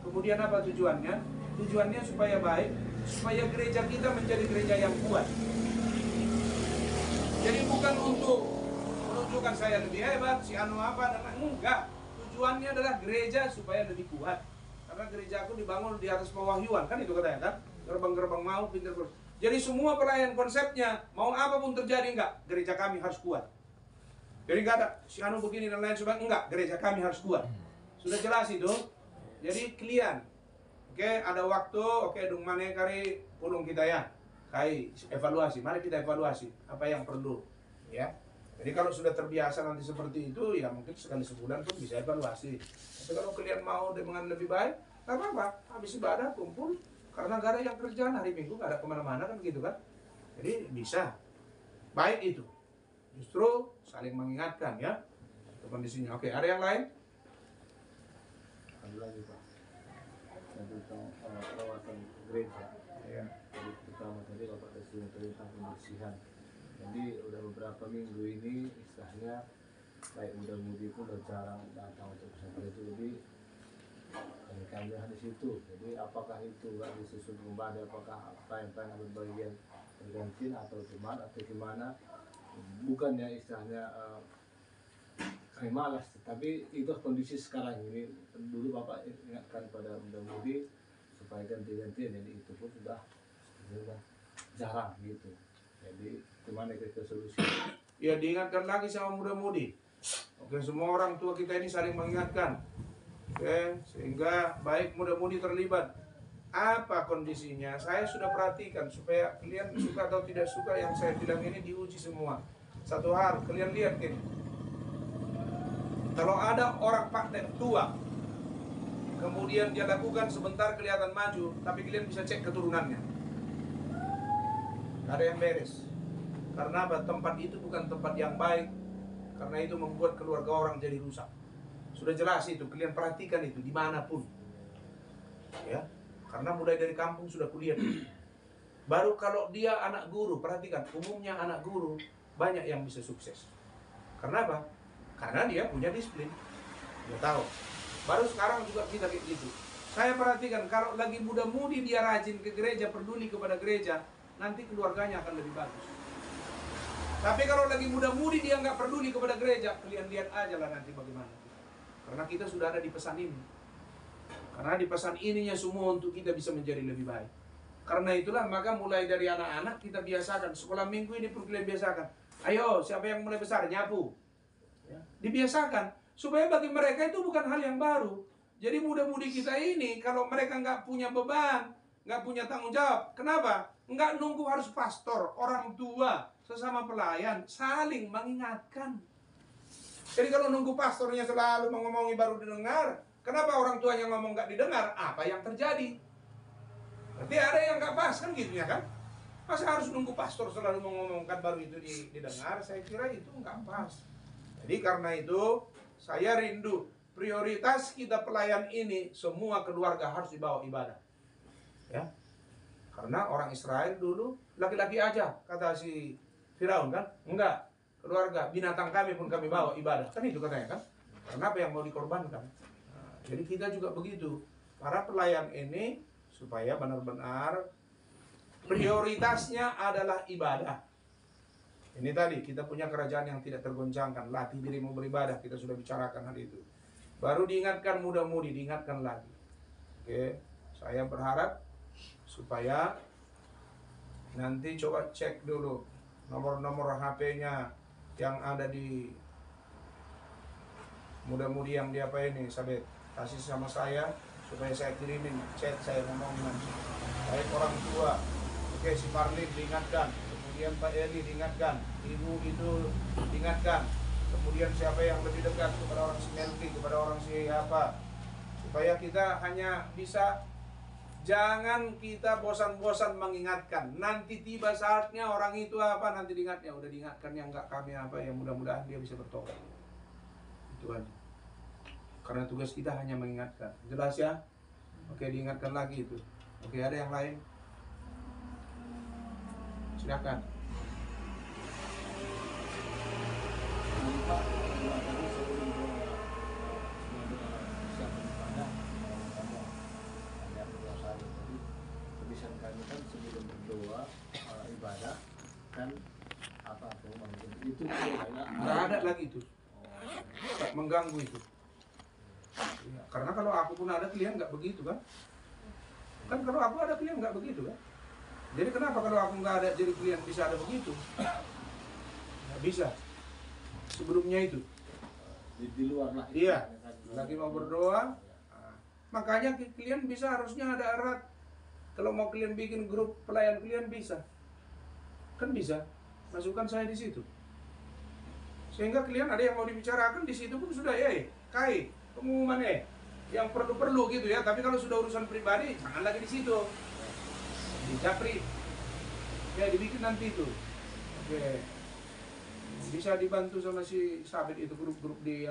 Kemudian apa tujuannya? Tujuannya supaya baik, supaya gereja kita menjadi gereja yang kuat. Jadi bukan untuk menunjukkan saya lebih hebat, si anu apa, dan enggak. Tujuannya adalah gereja supaya lebih kuat. Karena gereja aku dibangun di atas pewahyuan, kan itu katanya kan? Gerbang-gerbang mau, pintar terus. Jadi semua pelayan konsepnya, mau apapun terjadi enggak, gereja kami harus kuat. Jadi enggak ada si anu begini dan lain sebagainya, enggak, gereja kami harus kuat. Sudah jelas itu. Jadi klien, ada waktu, dung mana kari pulung kita ya, kai evaluasi, mari kita evaluasi apa yang perlu, ya. Jadi kalau sudah terbiasa nanti seperti itu, ya mungkin sekali sebulan pun bisa evaluasi. Tapi kalau kalian mau dengan lebih baik, nggak apa-apa, habis ibadah kumpul, karena nggak ada yang kerjaan hari Minggu, nggak ada kemana-mana kan gitu kan. Jadi bisa, baik itu. Justru saling mengingatkan ya kondisinya. Oke, ada yang lain? Ada lagi Pak. Tentang perawatan gereja. Ya. Jadi pertama tadi Bapak Presiden tentang pembersihan. Jadi udah beberapa minggu ini istilahnya baik muda-mudi pun udah jarang datang untuk pesantren itu. Jadi kami di situ. Jadi apakah itu nggak disusun kembali? Apakah apa yang ambil bagian bergantian atau gimana bukannya istilahnya kami malas, tapi itu kondisi sekarang ini. Dulu Bapak ingatkan pada muda-mudi supaya ganti-gantian, jadi itu pun sudah jarang gitu. Jadi gimana kita solusi? Ya, diingatkan lagi sama muda-mudi. Oke, semua orang tua kita ini saling mengingatkan. Oke, sehingga baik muda-mudi terlibat. Apa kondisinya? Saya sudah perhatikan supaya kalian suka atau tidak suka yang saya bilang ini diuji semua. Satu hal, kalian lihat ini. Kalau ada orang partner tua, kemudian dia lakukan sebentar kelihatan maju, tapi kalian bisa cek keturunannya. Gak ada yang beres. Karena tempat itu bukan tempat yang baik. Karena itu membuat keluarga orang jadi rusak. Sudah jelas itu, kalian perhatikan itu dimanapun. Ya, karena mulai dari kampung sudah kulihat. Baru kalau dia anak guru, perhatikan, umumnya anak guru banyak yang bisa sukses. Karena apa? Karena dia punya disiplin. Dia tahu. Baru sekarang juga kita kayak gitu. Saya perhatikan kalau lagi muda-mudi dia rajin ke gereja, peduli kepada gereja, nanti keluarganya akan lebih bagus. Tapi kalau lagi muda-mudi dia nggak peduli kepada gereja, kalian lihat aja lah nanti bagaimana. Karena kita sudah ada di pesan ini. Karena di pesan ininya semua untuk kita bisa menjadi lebih baik. Karena itulah maka mulai dari anak-anak kita biasakan. Sekolah minggu ini pun kalian biasakan. Ayo, siapa yang mulai besar? Nyapu. Ya, dibiasakan. Supaya bagi mereka itu bukan hal yang baru. Jadi muda-mudi kita ini, kalau mereka nggak punya beban, nggak punya tanggung jawab. Kenapa? Nggak nunggu harus pastor, orang tua, sesama pelayan, saling mengingatkan. Jadi kalau nunggu pastornya selalu mengomongi baru didengar, kenapa orang tuanya ngomong nggak didengar? Apa yang terjadi? Berarti ada yang nggak pas kan gitu ya kan? Masa harus nunggu pastor selalu mengomongkan baru itu didengar? Saya kira itu nggak pas. Jadi karena itu saya rindu prioritas kita pelayan ini semua keluarga harus dibawa ibadah. Ya. Karena orang Israel dulu laki-laki aja kata si Firaun kan? Enggak. Keluarga, binatang kami pun kami bawa ibadah. Kan itu katanya kan? Karena apa yang mau dikorbankan? Nah, jadi kita juga begitu. Para pelayan ini supaya benar-benar prioritasnya adalah ibadah. Ini tadi kita punya kerajaan yang tidak tergoncangkan. Latih dirimu beribadah. Kita sudah bicarakan hal itu. Baru diingatkan muda-mudi, diingatkan lagi. Oke, saya berharap supaya nanti coba cek dulu nomor-nomor HP-nya yang ada di muda-mudi yang di apa ini, Sabet, kasih sama saya supaya saya kirimin chat saya ngomongin. Baik orang tua, oke, si Parlin diingatkan, kemudian Pak Eli diingatkan, ibu itu diingatkan, kemudian siapa yang lebih dekat kepada orang si Melki, kepada orang si apa, supaya kita hanya bisa. Jangan kita bosan-bosan mengingatkan. Nanti tiba saatnya orang itu apa nanti diingatnya. Udah diingatkan yang enggak kami apa, yang mudah-mudahan dia bisa bertobat. Itu aja. Karena tugas kita hanya mengingatkan. Jelas ya? Oke, diingatkan lagi itu. Oke, ada yang lain? Silakan. Kami kan sebelum berdoa ibadah kan apa itu nggak ada lagi itu. Nggak mengganggu itu. Ya, karena kalau aku pun ada klien nggak begitu kan? Kan kalau aku ada klien nggak begitu kan? Jadi kenapa kalau aku nggak ada jadi klien bisa ada begitu? Nggak bisa. Sebelumnya itu. Di luar lah. Iya. Lagi mau berdoa. Nah, makanya klien bisa harusnya ada erat. Kalau mau kalian bikin grup pelayan kalian bisa. Kan bisa. Masukkan saya di situ. Sehingga kalian ada yang mau dibicarakan di situ pun sudah kai pengumuman yang perlu-perlu gitu ya. Tapi kalau sudah urusan pribadi jangan lagi di situ. Di Japri. Ya dibikin nanti itu. Oke. Bisa dibantu sama si Sabit itu grup-grup di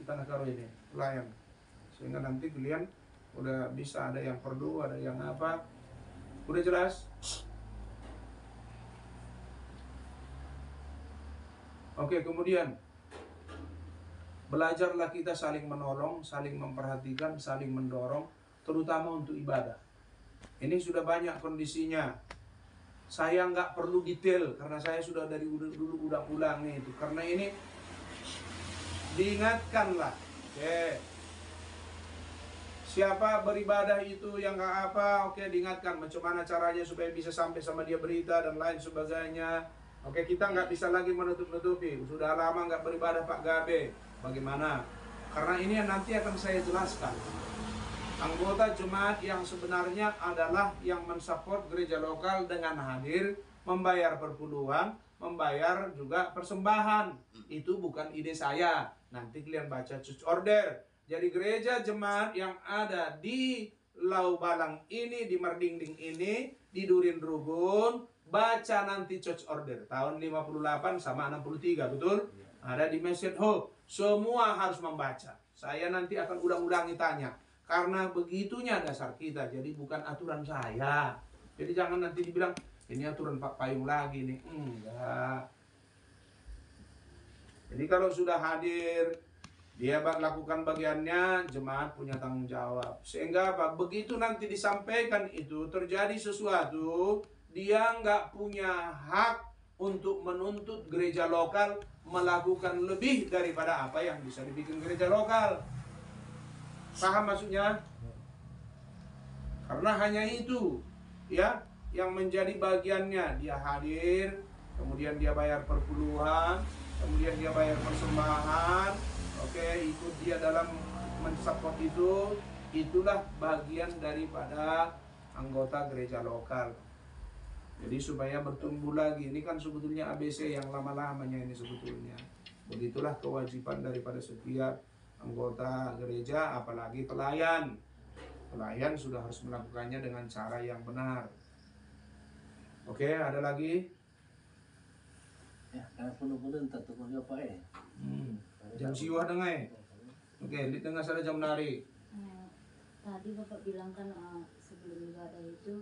Tanah Karo ini, pelayan. Sehingga nanti kalian udah bisa, ada yang perlu, ada yang apa. Udah jelas? Oke, kemudian belajarlah kita saling menolong, saling memperhatikan, saling mendorong, terutama untuk ibadah. Ini sudah banyak kondisinya. Saya nggak perlu detail karena saya sudah dari dulu ulang-ulang itu. Karena ini diingatkanlah. Oke. Siapa beribadah itu yang nggak apa, oke, diingatkan macam mana caranya supaya bisa sampai sama dia berita dan lain sebagainya. Oke, kita nggak bisa lagi menutup-nutupi. Sudah lama nggak beribadah Pak Gabe. Bagaimana? Karena ini yang nanti akan saya jelaskan. Anggota jemaat yang sebenarnya adalah yang mensupport gereja lokal dengan hadir, membayar perpuluhan, membayar juga persembahan. Itu bukan ide saya. Nanti kalian baca church order. Jadi gereja jemaat yang ada di Lau Balang ini, di Merdingding ini, di Durin Rugun, baca nanti church order tahun 58 sama 63, betul? Ada di Message Hope. Semua harus membaca. Saya nanti akan ulang-ulangi tanya. Karena begitunya dasar kita, jadi bukan aturan saya. Jadi jangan nanti dibilang, ini aturan Pak Payung lagi nih. Enggak. Jadi kalau sudah hadir, dia lakukan bagiannya, jemaat punya tanggung jawab. Sehingga apa? Begitu nanti disampaikan itu, terjadi sesuatu, dia nggak punya hak untuk menuntut gereja lokal melakukan lebih daripada apa yang bisa dibikin gereja lokal. Paham maksudnya? Karena hanya itu, ya, yang menjadi bagiannya. Dia hadir, kemudian dia bayar perpuluhan, kemudian dia bayar persembahan. Oke, ikut dia dalam mensupport itu. Itulah bagian daripada anggota gereja lokal. Jadi supaya bertumbuh lagi. Ini kan sebetulnya ABC yang lama-lamanya ini sebetulnya. Begitulah kewajiban daripada setiap anggota gereja, apalagi pelayan. Pelayan sudah harus melakukannya dengan cara yang benar. Oke, ada lagi? Ya, karena penuh-penuh entah tuh apa ya. Jam siwah dengai. Oke, di tengah sana jam nari. Tadi Bapak bilang kan sebelum ibadah itu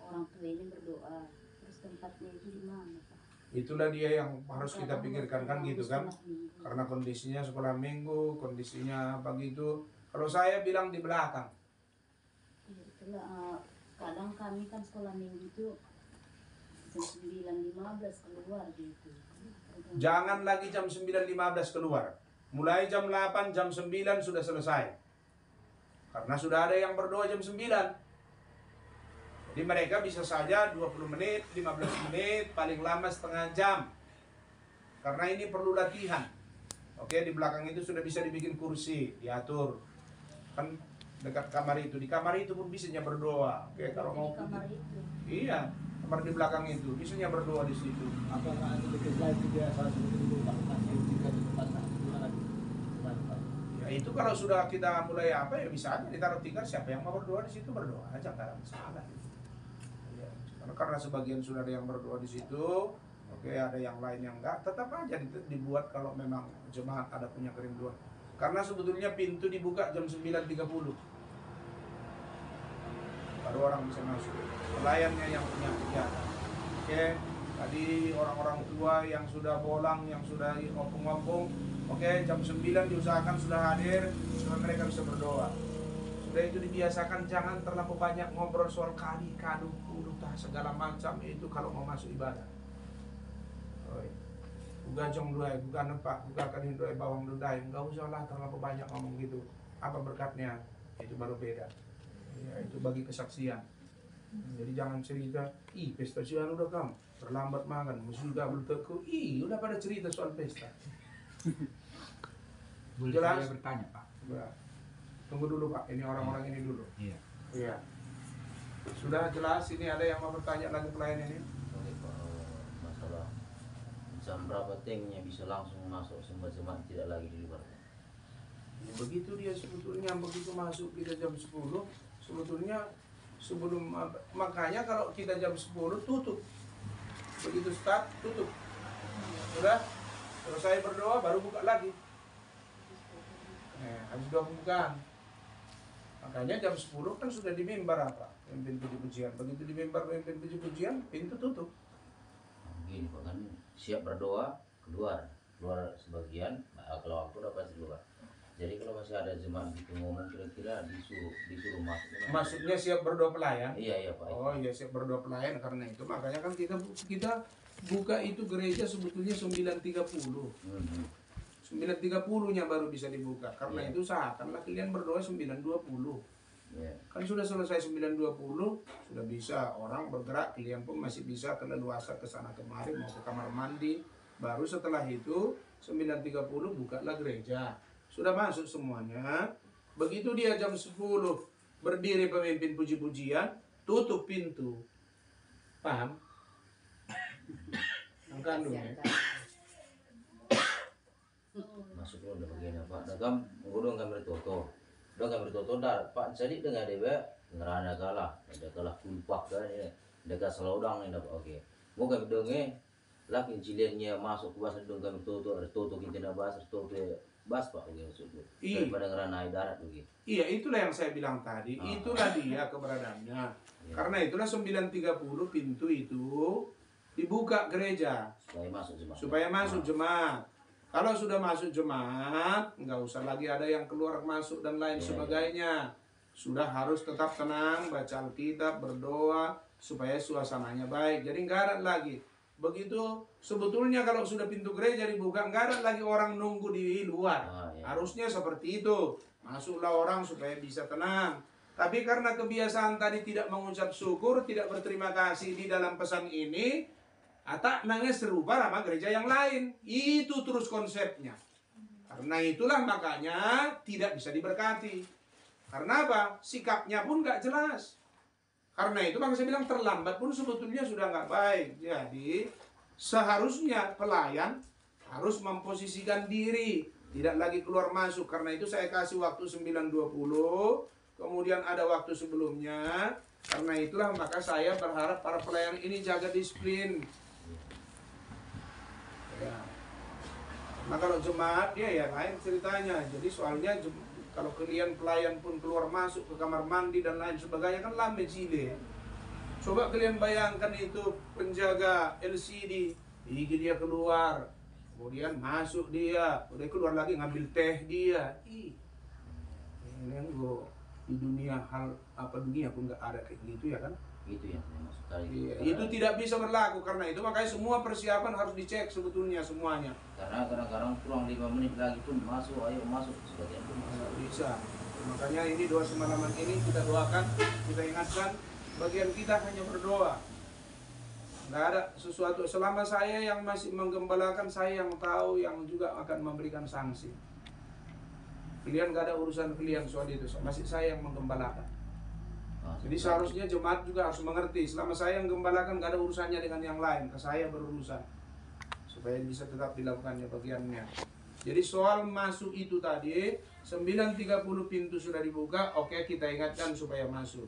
orang tua ini berdoa. Terus tempatnya itu di mana, Pak? Itulah dia yang harus kita pikirkan kan gitu kan. Karena kondisinya sekolah minggu, kondisinya apa gitu. Kalau saya bilang di belakang. Ya, itulah kadang kami kan sekolah minggu itu jam 9.15 keluar gitu. Jangan lagi jam 9.15 keluar. Mulai jam 8, jam 9 sudah selesai. Karena sudah ada yang berdoa jam 9. Jadi mereka bisa saja 20 menit, 15 menit, paling lama setengah jam. Karena ini perlu latihan. Oke, di belakang itu sudah bisa dibikin kursi, diatur. Kan dekat kamar itu. Di kamar itu pun bisanya berdoa. Oke, kalau mau kamar itu. Iya, kamar di belakang itu bisanya berdoa di situ. Apakah ada dekat lain itu biasa seperti dulu Pak? Masih tingkat di tempatnya gimana? Ya itu kalau sudah kita mulai apa ya bisa aja ditaruh tikar, siapa yang mau berdoa di situ berdoa aja, nggak ada masalah. Ya, karena sebagian sudah ada yang berdoa di situ, oke, ada yang lain yang enggak, tetap aja dibuat kalau memang jemaat ada punya kerinduan. Karena sebetulnya pintu dibuka jam 9.30. Baru orang bisa masuk. Pelayannya yang punya kegiatan. Oke, tadi orang-orang tua yang sudah bolang, yang sudah ngopong-ngopong, oke, jam 9 diusahakan sudah hadir supaya mereka bisa berdoa. Sudah itu dibiasakan, jangan terlalu banyak ngobrol soal kali, kadu, segala macam itu kalau mau masuk ibadah. Bukan jong duai, bukan apa, bukan kadin duai bawang dudai, enggak usah lah terlalu banyak ngomong gitu. Apa berkatnya? Itu baru beda. Ya, itu bagi kesaksian. Jadi jangan cerita, pesta siang udah kamu terlambat makan, mesti juga belum teku, udah pada cerita soal pesta. Boleh Jelas? saya bertanya, Pak? Ya. Tunggu dulu Pak, ini orang-orang ini dulu. Iya. Iya. Sudah jelas, ini ada yang mau bertanya lagi pelayan ini? Oke Pak, masalah jam berapa tanknya bisa langsung masuk semua jemaat tidak lagi di luar? Begitu dia sebetulnya, begitu masuk kita jam 10, sebetulnya sebelum, makanya kalau kita jam 10 tutup. Begitu start, tutup. Sudah selesai berdoa, baru buka lagi. Habis doa pembukaan. Makanya jam 10 kan sudah di mimbar apa? Pimpin puji-pujian. Begitu di mimbar pimpin puji-pujian, pintu tutup. Gini Pak, kan siap berdoa, keluar sebagian, kalau aku udah pasti keluar. Jadi kalau masih ada jemaat gitu ngomong kira-kira disuruh masuk. Maksudnya siap berdoa pelayan? Iya Pak. Oh iya, siap berdoa pelayan. Karena itu makanya kan kita buka itu gereja sebetulnya 9.30. 9.30-nya baru bisa dibuka. Karena itu usahakanlah kalian berdoa 9.20. Kan sudah selesai 9.20, sudah bisa orang bergerak, kalian pun masih bisa keleluasa ke sana kemari, mau ke kamar mandi. Baru setelah itu 9.30 bukalah gereja. Sudah masuk semuanya. Begitu dia jam 10 berdiri pemimpin puji-pujian, tutup pintu. Paham? Yang kandung ya. Masuk dulu udah bagian apa? Dagam ngurung kamera toto. Udah kamera toto dah Pak jadi dengan dia ngerana kalah. Ada kalah kulpak kan ya. Dekat selodang ini dapat oke. Mau kami denge laki cilennya masuk ke bahasa dong kami toto ada toto kita nak bahas toto bas Pak oke maksudnya. Daripada ngerana darat begitu. Iya, itulah yang saya bilang tadi. Itulah dia keberadaannya. Karena itulah 9.30 pintu itu dibuka gereja supaya masuk jemaat. Kalau sudah masuk jemaat, nggak usah lagi ada yang keluar masuk dan lain sebagainya. Sudah harus tetap tenang, baca Alkitab, berdoa supaya suasananya baik. Jadi nggak ada lagi. Begitu sebetulnya kalau sudah pintu gereja dibuka, nggak ada lagi orang nunggu di luar. Harusnya seperti itu. Masuklah orang supaya bisa tenang. Tapi karena kebiasaan tadi tidak mengucap syukur, tidak berterima kasih di dalam pesan ini, atau nangis serupa sama gereja yang lain. Itu terus konsepnya. Karena itulah makanya tidak bisa diberkati. Karena apa? Sikapnya pun nggak jelas. Karena itu makanya saya bilang terlambat pun sebetulnya sudah nggak baik. Jadi seharusnya pelayan harus memposisikan diri, tidak lagi keluar masuk. Karena itu saya kasih waktu 9.20, kemudian ada waktu sebelumnya. Karena itulah maka saya berharap para pelayan ini jaga disiplin. Ya. Nah kalau jemaat ya lain ceritanya. Jadi soalnya kalau kalian pelayan pun keluar masuk ke kamar mandi dan lain sebagainya kan lambe cile. Coba kalian bayangkan itu penjaga LCD, dia keluar, kemudian masuk dia, udah keluar lagi ngambil teh dia. Ini yang di dunia dunia pun nggak ada kayak gitu ya kan? Itu yang saya maksud tadi. Iya, itu tidak bisa berlaku. Karena itu makanya semua persiapan harus dicek sebetulnya semuanya. Karena kadang-kadang kurang 5 menit lagi pun masuk, ayo masuk sebagian pun masuk. Bisa. Makanya ini doa semalaman ini kita doakan, kita ingatkan, bagian kita hanya berdoa. Nggak ada sesuatu. Selama saya yang masih menggembalakan, saya yang tahu, yang juga akan memberikan sanksi. Kalian nggak ada urusan kalian soal itu. Masih saya yang menggembalakan. Jadi seharusnya jemaat juga harus mengerti. Selama saya yang gembalakan, nggak ada urusannya dengan yang lain. Ke saya berurusan. Supaya bisa tetap dilakukannya bagiannya. Jadi soal masuk itu tadi, 9.30 pintu sudah dibuka, oke kita ingatkan supaya masuk.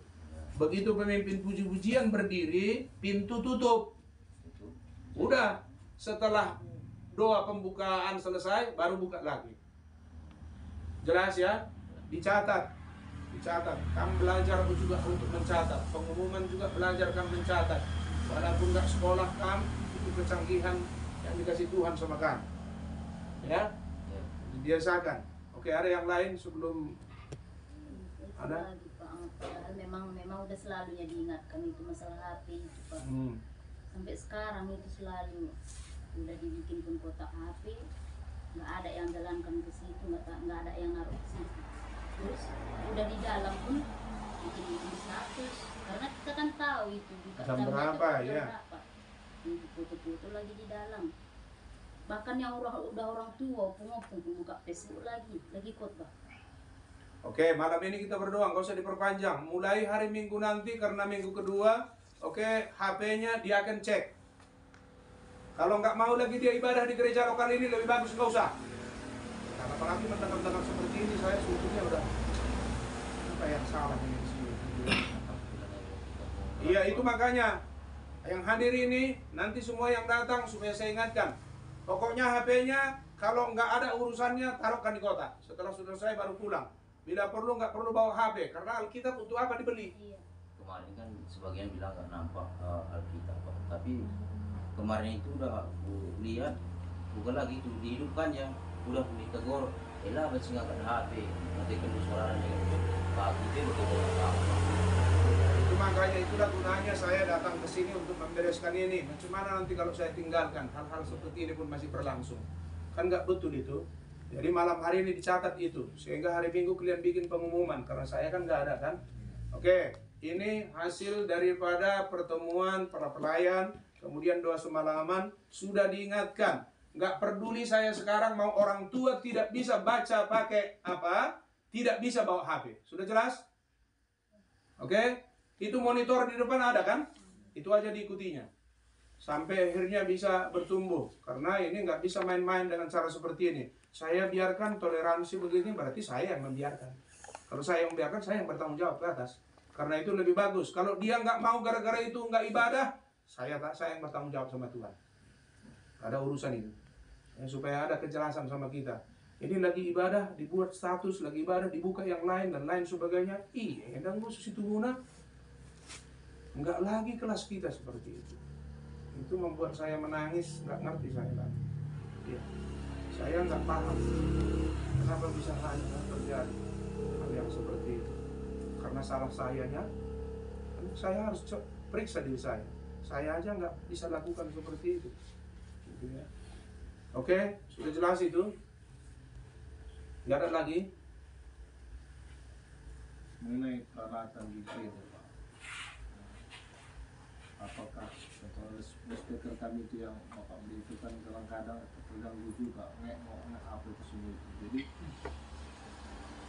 Begitu pemimpin puji-pujian berdiri, pintu tutup. Udah, setelah doa pembukaan selesai, baru buka lagi. Jelas ya? Dicatat. Kamu belajar juga untuk mencatat. Pengumuman juga belajar kamu mencatat. Walaupun nggak sekolah kamu, itu kecanggihan yang dikasih Tuhan sama kamu. Ya? Dibiasakan. Oke, ada yang lain sebelum ada? Memang udah selalunya diingatkan itu masalah HP itu Pak. Sampai sekarang itu selalu udah dibikin pun kotak HP, nggak ada yang jalankan ke situ, nggak ada yang naruh ke situ. Terus udah di dalam pun bikin status, karena kita kan tahu itu jam berapa ya. Foto-foto lagi di dalam. Bahkan yang udah orang tua pun buka Facebook lagi khotbah. Oke, malam ini kita berdoa, nggak usah diperpanjang. Mulai hari Minggu nanti karena minggu kedua, oke, HP-nya dia akan cek. Kalau nggak mau lagi dia ibadah di gereja lokal ini lebih bagus nggak usah. Karena apalagi mendengar seperti ini, saya sebetulnya udah apa yang salah ini di sini. Iya, itu makanya Yang hadir ini, nanti semua yang datang supaya saya ingatkan. Pokoknya HP-nya kalau nggak ada urusannya taruhkan di kotak. Setelah sudah saya baru pulang. Bila perlu nggak perlu bawa HP, karena Alkitab untuk apa dibeli? Iya. Kemarin kan sebagian bilang nggak nampak Alkitab, Pak. Tapi kemarin itu udah aku lihat, bukan lagi itu dihidupkan ya, udah ditegur, elah masih nggak ada HP, nanti kedua suaranya pagi itu begitu Itu makanya itulah gunanya saya datang ke sini untuk membereskan ini. Bagaimana nanti kalau saya tinggalkan hal-hal seperti ini pun masih berlangsung? Kan nggak betul itu. Jadi malam hari ini dicatat itu, sehingga hari Minggu kalian bikin pengumuman karena saya kan nggak ada kan. Oke, ini hasil daripada pertemuan para pelayan, kemudian doa semalaman sudah diingatkan. Nggak peduli saya sekarang mau orang tua tidak bisa baca pakai apa, tidak bisa bawa HP. Sudah jelas? Oke, itu monitor di depan ada kan? Itu aja diikutinya. Sampai akhirnya bisa bertumbuh. Karena ini nggak bisa main-main dengan cara seperti ini. Saya biarkan toleransi begini, berarti saya yang membiarkan. Kalau saya yang membiarkan, saya yang bertanggung jawab ke atas. Karena itu lebih bagus. Kalau dia nggak mau gara-gara itu nggak ibadah, saya yang bertanggung jawab sama Tuhan. Ada urusan itu. Ya, supaya ada kejelasan sama kita. Ini lagi ibadah, dibuat status, lagi ibadah, dibuka yang lain dan lain sebagainya. Iya, dan khusus itu guna. Enggak lagi kelas kita seperti itu. Itu membuat saya menangis, nggak ngerti saya lagi. Ya. Saya nggak paham kenapa bisa hanya terjadi hal yang seperti itu. Karena salah sayanya, saya harus periksa diri saya. Saya aja nggak bisa lakukan seperti itu. Gitu ya. Oke, sudah jelas itu. Nggak ada lagi. Mengenai peralatan gitu itu, Pak. Apakah speaker kami itu yang Bapak beli itu kan kadang-kadang terganggu juga ngek apa itu semua itu. Jadi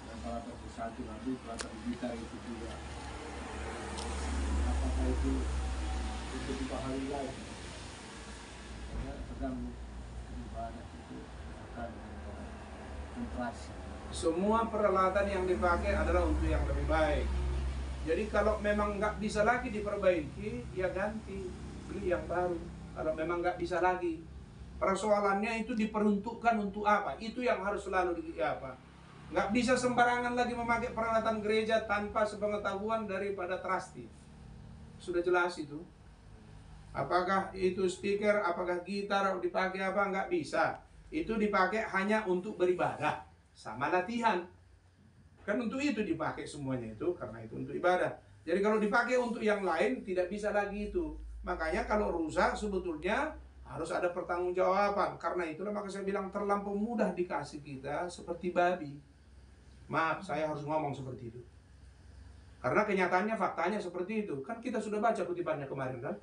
yang peralatan satu nanti peralatan gitar itu juga. Apakah itu juga hal lain? Karena terganggu ibadah itu akan konsentrasi. Semua peralatan yang dipakai adalah untuk yang lebih baik. Jadi kalau memang nggak bisa lagi diperbaiki, ya ganti, beli yang baru. Kalau memang nggak bisa lagi, persoalannya itu diperuntukkan untuk apa? Itu yang harus selalu nggak bisa sembarangan lagi memakai peralatan gereja tanpa sepengetahuan daripada trustee. Sudah jelas itu. Apakah itu speaker, apakah gitar dipakai apa? Nggak bisa. Itu dipakai hanya untuk beribadah sama latihan. Kan untuk itu dipakai semuanya itu, karena itu untuk ibadah. Jadi kalau dipakai untuk yang lain tidak bisa lagi itu. Makanya kalau rusak sebetulnya harus ada pertanggungjawaban. Karena itulah maka saya bilang terlampau mudah dikasih kita seperti babi. Maaf, saya harus ngomong seperti itu. Karena kenyataannya faktanya seperti itu. Kan kita sudah baca kutipannya kemarin kan.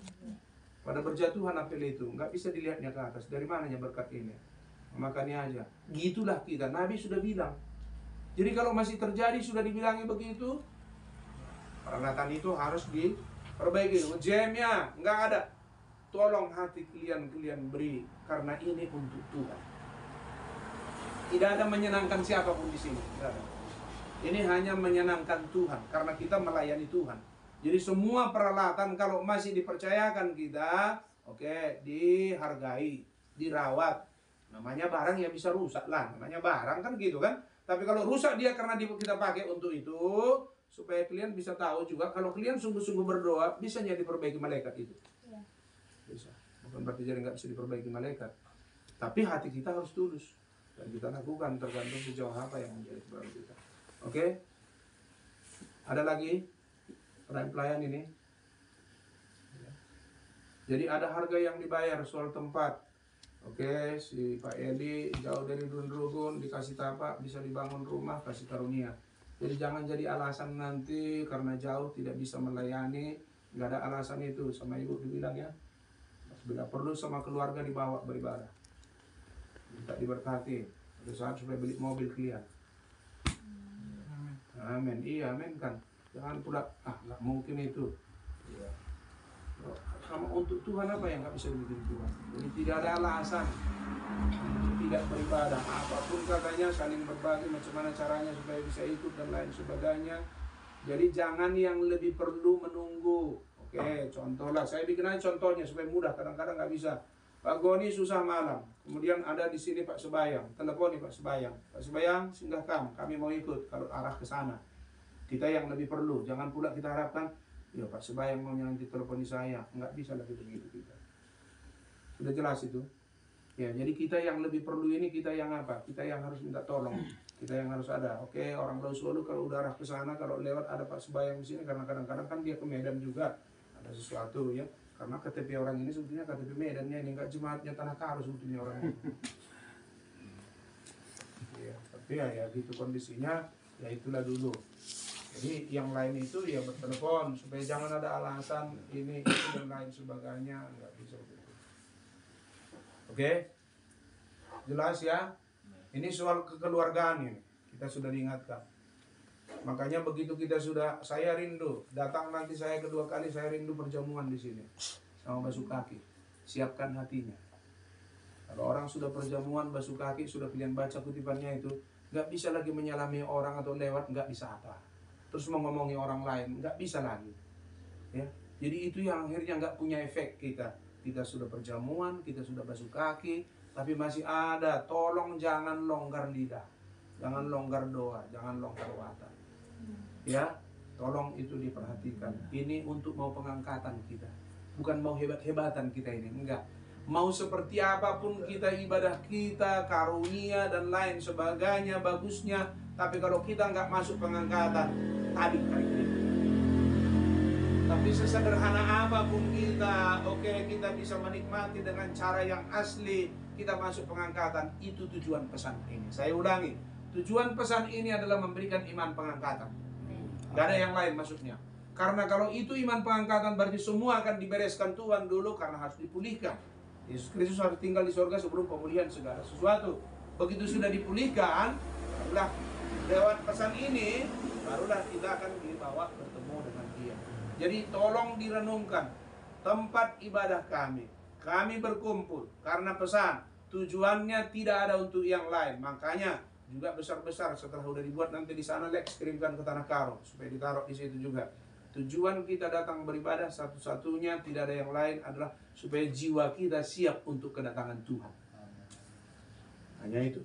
Pada berjatuhan apel itu, nggak bisa dilihatnya ke atas. Dari mananya berkat ini? Makanya aja. Gitulah kita. Nabi sudah bilang. Jadi kalau masih terjadi sudah dibilangi begitu, peralatan itu harus diperbaiki. Jamnya nggak ada. Tolong hati kalian beri karena ini untuk Tuhan. Tidak ada menyenangkan siapapun di sini. Tidak ada. Ini hanya menyenangkan Tuhan karena kita melayani Tuhan. Jadi semua peralatan kalau masih dipercayakan kita, oke, dihargai, dirawat. Namanya barang ya bisa rusak lah. Namanya barang kan gitu kan. Tapi kalau rusak dia karena kita pakai untuk itu, supaya kalian bisa tahu juga kalau kalian sungguh-sungguh berdoa, bisa jadi diperbaiki malaikat itu. Ya. Bisa. Bukan berarti jadi nggak bisa diperbaiki malaikat. Tapi hati kita harus tulus. Dan kita lakukan tergantung sejauh apa yang menjadi kebenaran kita. Oke? Ada lagi? Pelayan ini? Jadi ada harga yang dibayar soal tempat. Oke, si Pak Edi jauh dari Dundrugun, dikasih tapak, bisa dibangun rumah, kasih karunia. Jadi jangan jadi alasan nanti karena jauh tidak bisa melayani, nggak ada alasan itu. Sama ibu dibilang ya, bila perlu sama keluarga dibawa beribadah. Minta diberkati, ada saat supaya beli mobil kalian. Amin, iya amin kan. Jangan pula, nggak mungkin itu. Iya. Sama untuk Tuhan apa yang nggak bisa dibikin Tuhan. Jadi tidak ada alasan tidak beribadah. Apapun katanya saling berbagi macam mana caranya supaya bisa ikut dan lain sebagainya. Jadi jangan yang lebih perlu menunggu. Oke, Oke, contoh lah. Saya bikin aja contohnya supaya mudah. Kadang-kadang nggak bisa. Pak Goni susah malam. Kemudian ada di sini Pak Sebayang. Teleponi Pak Sebayang. Pak Sebayang, singgah kami mau ikut kalau arah ke sana. Kita yang lebih perlu. Jangan pula kita harapkan, ya Pak Sebayang mau nanti teleponi saya. Nggak bisa lagi begitu kita. Sudah jelas itu? Ya, jadi kita yang lebih perlu ini, kita yang apa? Kita yang harus minta tolong. Kita yang harus ada. Oke, orang Pulau Solo kalau udah arah ke sana, kalau lewat ada Pak Sebayang di sini, karena kadang-kadang kan dia ke Medan juga. Ada sesuatu ya. Karena KTP orang ini sebetulnya KTP Medannya ini, enggak jemaatnya Tanah Karo sebetulnya orang ini. Ya, tapi ya gitu kondisinya, ya itulah dulu. Jadi yang lain itu ya bertelepon supaya jangan ada alasan ini itu dan lain sebagainya, nggak bisa begitu. Oke, jelas ya. Ini soal kekeluargaan ini kita sudah diingatkan. Makanya begitu kita sudah, saya rindu datang nanti saya kedua kali, saya rindu perjamuan di sini sama basuh kaki. Siapkan hatinya. Kalau orang sudah perjamuan basuh kaki, sudah kalian baca kutipannya itu, nggak bisa lagi menyalami orang atau lewat, nggak bisa apa. Terus mengomongi orang lain, nggak bisa lagi. Ya, jadi itu yang akhirnya nggak punya efek kita. Kita sudah perjamuan, kita sudah basuh kaki, tapi masih ada. Tolong jangan longgar lidah, jangan longgar doa, jangan longgar watak. Ya, tolong itu diperhatikan. Ini untuk mau pengangkatan kita, bukan mau hebat-hebatan kita ini, enggak. Mau seperti apapun kita, ibadah kita, karunia dan lain sebagainya, bagusnya. Tapi kalau kita nggak masuk pengangkatan, tadi kali ini. Tapi sesederhana apapun kita, oke, kita bisa menikmati dengan cara yang asli, kita masuk pengangkatan. Itu tujuan pesan ini. Saya ulangi, tujuan pesan ini adalah memberikan iman pengangkatan. Gak ada yang lain maksudnya. Karena kalau itu iman pengangkatan, berarti semua akan dibereskan Tuhan dulu, karena harus dipulihkan. Yesus Kristus harus tinggal di surga sebelum pemulihan segala sesuatu. Begitu sudah dipulihkan, barulah lewat pesan ini, barulah kita akan dibawa bertemu dengan Dia. Jadi tolong direnungkan tempat ibadah kami. Kami berkumpul karena pesan. Tujuannya tidak ada untuk yang lain. Makanya juga besar-besar setelah udah dibuat nanti di sana, Lex kirimkan ke Tanah Karo supaya ditaruh di situ juga. Tujuan kita datang beribadah satu-satunya, tidak ada yang lain, adalah supaya jiwa kita siap untuk kedatangan Tuhan. Hanya itu.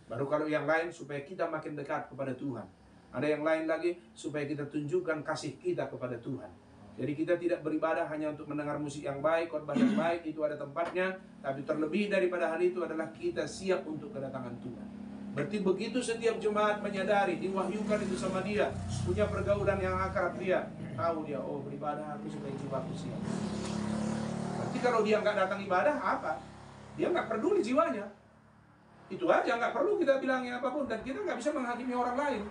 Baru kalau yang lain supaya kita makin dekat kepada Tuhan. Ada yang lain lagi supaya kita tunjukkan kasih kita kepada Tuhan. Jadi kita tidak beribadah hanya untuk mendengar musik yang baik, khotbah yang baik, itu ada tempatnya. Tapi terlebih daripada hal itu adalah kita siap untuk kedatangan Tuhan. Berarti begitu setiap jemaat menyadari, diwahyukan itu sama dia, punya pergaulan yang akrab dia, tahu dia, oh beribadah aku supaya jiwaku siap. Berarti kalau dia nggak datang ibadah, apa? Dia nggak peduli jiwanya. Itu aja, nggak perlu kita bilangnya apapun. Dan kita nggak bisa menghakimi orang lain.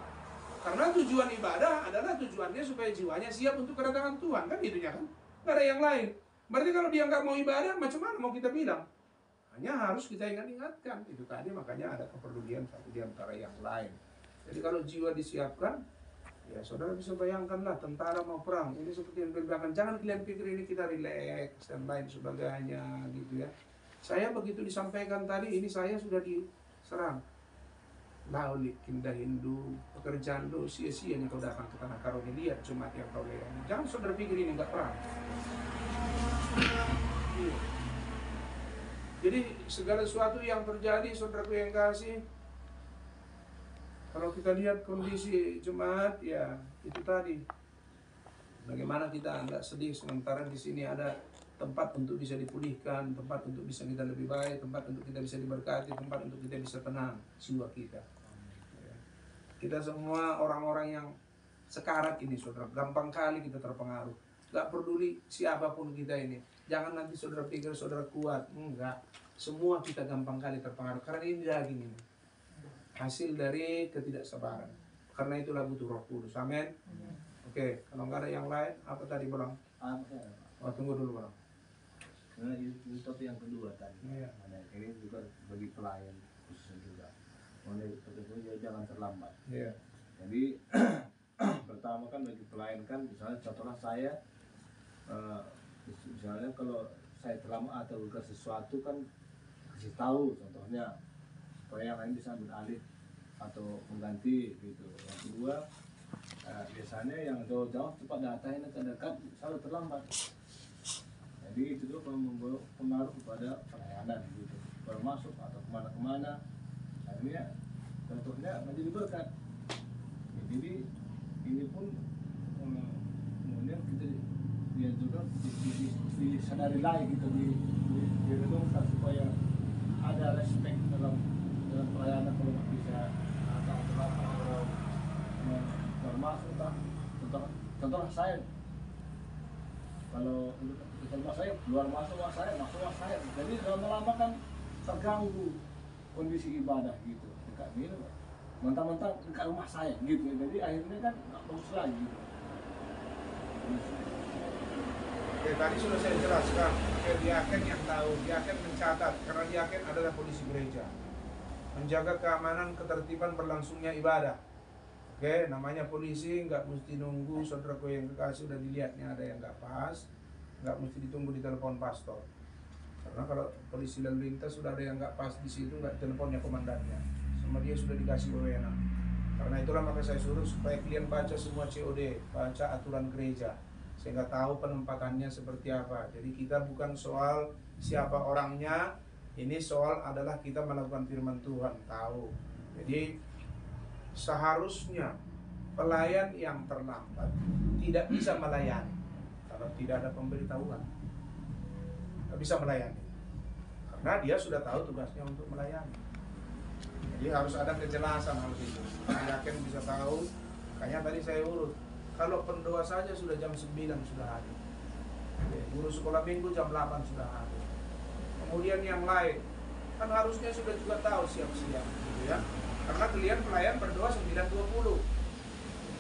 Karena tujuan ibadah adalah tujuannya supaya jiwanya siap untuk kedatangan Tuhan. Kan gitunya kan? Nggak ada yang lain. Berarti kalau dia nggak mau ibadah, macam mana mau kita bilang? Hanya harus kita ingatkan. Itu tadi makanya ada kepedulian satu di antara yang lain. Jadi kalau jiwa disiapkan, ya saudara bisa bayangkanlah tentara mau perang. Ini seperti yang dibilangkan, jangan kalian pikir ini kita rileks dan lain sebagainya gitu ya. Saya begitu disampaikan tadi, ini saya sudah diserang. Lauli kinda Hindu, pekerjaan lu sia-sianya kau datang ke Tanah Karo, lihat cuma yang kau layani. Jangan saudara pikir ini enggak perang. Iya. Jadi segala sesuatu yang terjadi, saudaraku yang kasih, kalau kita lihat kondisi jemaat, ya itu tadi. Bagaimana kita enggak sedih sementara di sini ada tempat untuk bisa dipulihkan, tempat untuk bisa kita lebih baik, tempat untuk kita bisa diberkati, tempat untuk kita bisa tenang jiwa kita. Kita semua orang-orang yang sekarat ini, saudara, gampang kali kita terpengaruh. Gak peduli siapapun kita ini. Jangan nanti saudara pikir saudara kuat. Enggak. Semua kita gampang kali terpengaruh. Karena ini daging ini. Hasil dari ketidaksabaran. Karena itulah butuh Roh Kudus. Amin. Oke, kalau nggak ada yang lain, apa tadi Bang? Oh, tunggu dulu Bang. Nah, itu topik yang kedua tadi. Iya. Ini juga bagi pelayan khususnya juga. Mulai tentunya jangan terlambat. Iya. Jadi pertama kan bagi pelayan kan, misalnya contohnya saya, misalnya kalau saya terlambat atau ke sesuatu kan kasih tahu contohnya supaya yang lain bisa ambil alih atau mengganti gitu. Yang kedua Nah, biasanya yang jauh-jauh cepat datang, yang dekat selalu terlambat. Jadi itu tuh membawa pengaruh kepada pelayanan gitu, baru masuk atau kemana-kemana. Akhirnya contohnya menjadi berkat. Ya, jadi ini pun kemudian kita dia juga disadari lagi gitu, direnungkan supaya ada respect dalam pelayanan. Kalau nggak bisa atau baru masuk lah. Contoh saya, kalau di rumah saya keluar masuk rumah saya, masuk rumah saya, jadi lama-lama kan terganggu kondisi ibadah gitu. Dekat ini mentang-mentang dekat rumah saya gitu, jadi akhirnya kan nggak bagus lagi gitu. Oke, tadi sudah saya jelaskan. Oke, diaken yang tahu, diaken mencatat, karena diaken adalah polisi gereja, menjaga keamanan, ketertiban berlangsungnya ibadah. Oke, namanya polisi, nggak mesti nunggu saudaraku yang kekasih udah dilihatnya ada yang nggak pas, nggak mesti ditunggu di telepon pastor. Karena kalau polisi lalu lintas sudah ada yang nggak pas di situ, nggak teleponnya komandannya, sama dia sudah dikasih wewenang. Karena itulah maka saya suruh supaya kalian baca semua COD, baca aturan gereja, sehingga tahu penempatannya seperti apa. Jadi kita bukan soal siapa orangnya, ini soal adalah kita melakukan firman Tuhan, tahu. Jadi seharusnya pelayan yang terlambat tidak bisa melayani kalau tidak ada pemberitahuan, tidak bisa melayani karena dia sudah tahu tugasnya untuk melayani. Jadi harus ada kejelasan hal itu, yakin bisa tahu. Makanya tadi saya urut, kalau pendoa saja sudah jam 9 sudah hadir, guru sekolah minggu jam 8 sudah hadir, kemudian yang lain kan harusnya sudah juga tahu siap-siap gitu ya. Karena kalian pelayan berdoa 9.20.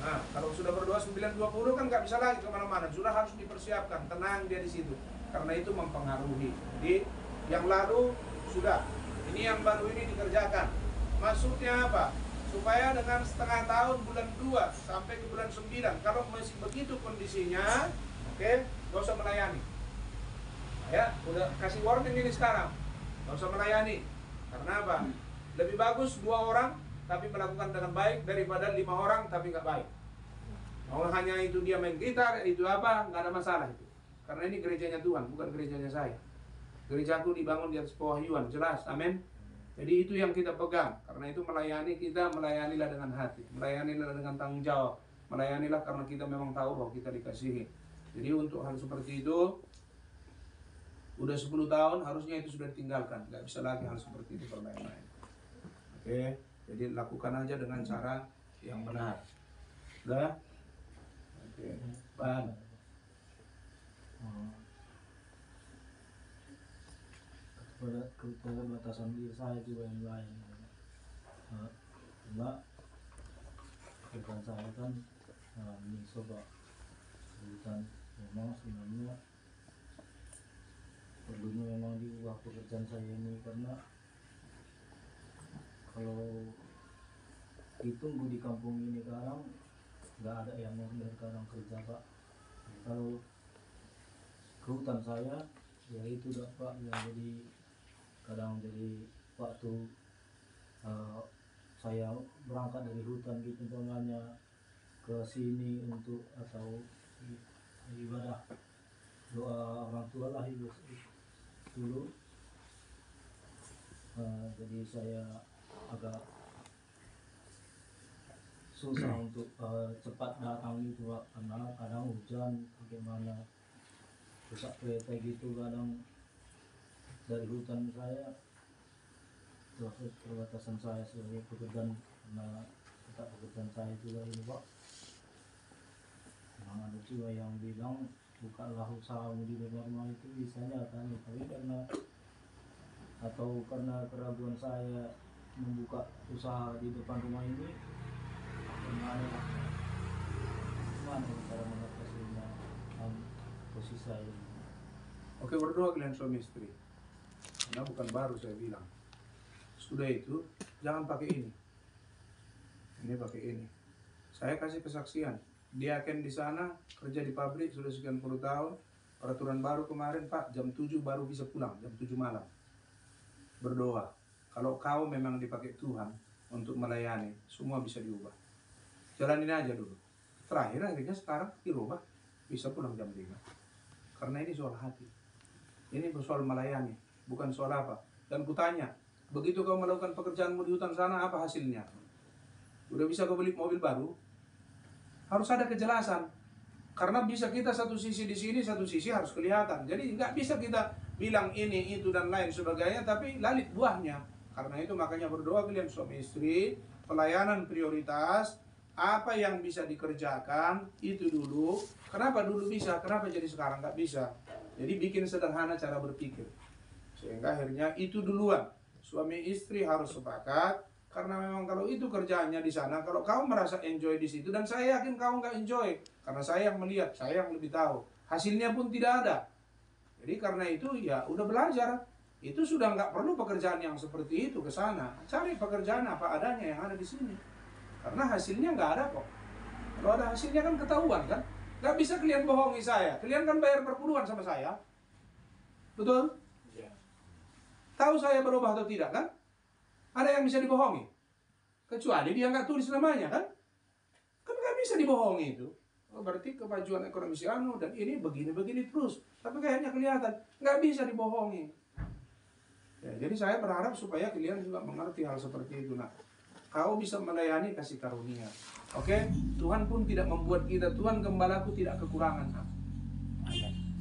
Nah, kalau sudah berdoa 9.20 kan nggak bisa lagi kemana-mana. Sudah harus dipersiapkan, tenang dia di situ. Karena itu mempengaruhi. Jadi yang lalu sudah, ini yang baru ini dikerjakan. Maksudnya apa? Supaya dengan setengah tahun bulan 2 sampai ke bulan 9, kalau masih begitu kondisinya, oke, nggak usah melayani. Ya, udah kasih warning ini sekarang, nggak usah melayani. Karena apa? Lebih bagus 2 orang tapi melakukan dengan baik daripada 5 orang tapi nggak baik. Mau hanya itu dia main gitar, itu apa, nggak ada masalah itu. Karena ini gerejanya Tuhan, bukan gerejanya saya. Gerejaku dibangun di atas pewahyuan, jelas, amin. Jadi itu yang kita pegang. Karena itu melayani kita, melayanilah dengan hati, melayanilah dengan tanggung jawab, melayanilah karena kita memang tahu bahwa kita dikasihi. Jadi untuk hal seperti itu, udah 10 tahun harusnya itu sudah ditinggalkan, nggak bisa lagi hal seperti itu bermain-main. Oke, jadi lakukan aja dengan cara yang benar. Udah? Oke, Pan. Keterbatasan diri saya juga yang lain. Cuma pekerjaan saya kan ini coba kesulitan. Memang sebenarnya perlunya memang diubah pekerjaan saya ini, karena kalau ditunggu di kampung ini sekarang nggak ada yang mau dari sekarang kerja Pak. Kalau ke hutan saya ya itu dah Pak, yang jadi kadang jadi waktu saya berangkat dari hutan gitu umpamanya ke sini untuk atau ibadah doa orang tua lah itu dulu. Jadi saya agak susah untuk cepat datang gitu Pak, karena kadang hujan bagaimana rusak kereta gitu, kadang dari hutan saya terus perbatasan saya sebagai pekerjaan, karena tetap pekerjaan saya juga ini Pak. Memang ada juga yang bilang bukalah usahamu di depan rumah itu bisanya kan, tapi karena keraguan saya membuka usaha di depan rumah ini, gimana cara mengatasinya posisi saya ini. Oke, berdoa kalian suami istri. Karena bukan baru saya bilang. Sudah itu, jangan pakai ini. Ini pakai ini. Saya kasih kesaksian. Dia akan di sana kerja di pabrik sudah sekian puluh tahun. Peraturan baru kemarin Pak, jam 7 baru bisa pulang, jam 7 malam. Berdoa. Kalau kau memang dipakai Tuhan untuk melayani, semua bisa diubah. Jalanin aja dulu. Terakhir akhirnya sekarang dirubah, bisa pulang jam 5. Karena ini soal hati. Ini soal melayani, bukan soal apa. Dan kutanya, begitu kau melakukan pekerjaanmu di hutan sana, apa hasilnya? Udah bisa kau beli mobil baru? Harus ada kejelasan. Karena bisa kita satu sisi di sini, satu sisi harus kelihatan. Jadi nggak bisa kita bilang ini, itu, dan lain sebagainya, tapi lalit buahnya. Karena itu makanya berdoa kalian suami istri, pelayanan prioritas, apa yang bisa dikerjakan, itu dulu. Kenapa dulu bisa, kenapa jadi sekarang nggak bisa? Jadi bikin sederhana cara berpikir. Sehingga akhirnya itu duluan. Suami istri harus sepakat, karena memang kalau itu kerjaannya di sana, kalau kau merasa enjoy di situ, dan saya yakin kau nggak enjoy, karena saya yang melihat, saya yang lebih tahu. Hasilnya pun tidak ada. Jadi karena itu ya udah belajar. Itu sudah nggak perlu pekerjaan yang seperti itu ke sana. Cari pekerjaan apa adanya yang ada di sini. Karena hasilnya nggak ada kok. Kalau ada hasilnya kan ketahuan kan. Nggak bisa kalian bohongi saya. Kalian kan bayar perpuluhan sama saya. Betul? Ya. Tahu saya berubah atau tidak kan? Ada yang bisa dibohongi? Kecuali dia nggak tulis namanya kan? Kan nggak bisa dibohongi itu. Oh, berarti kemajuan ekonomi si anu dan ini begini-begini terus. Tapi kayaknya kelihatan. Nggak bisa dibohongi. Ya, jadi saya berharap supaya kalian juga mengerti hal seperti itu. Nah, kau bisa melayani kasih karunia. Oke? Tuhan pun tidak membuat kita, Tuhan gembalaku tidak kekurangan.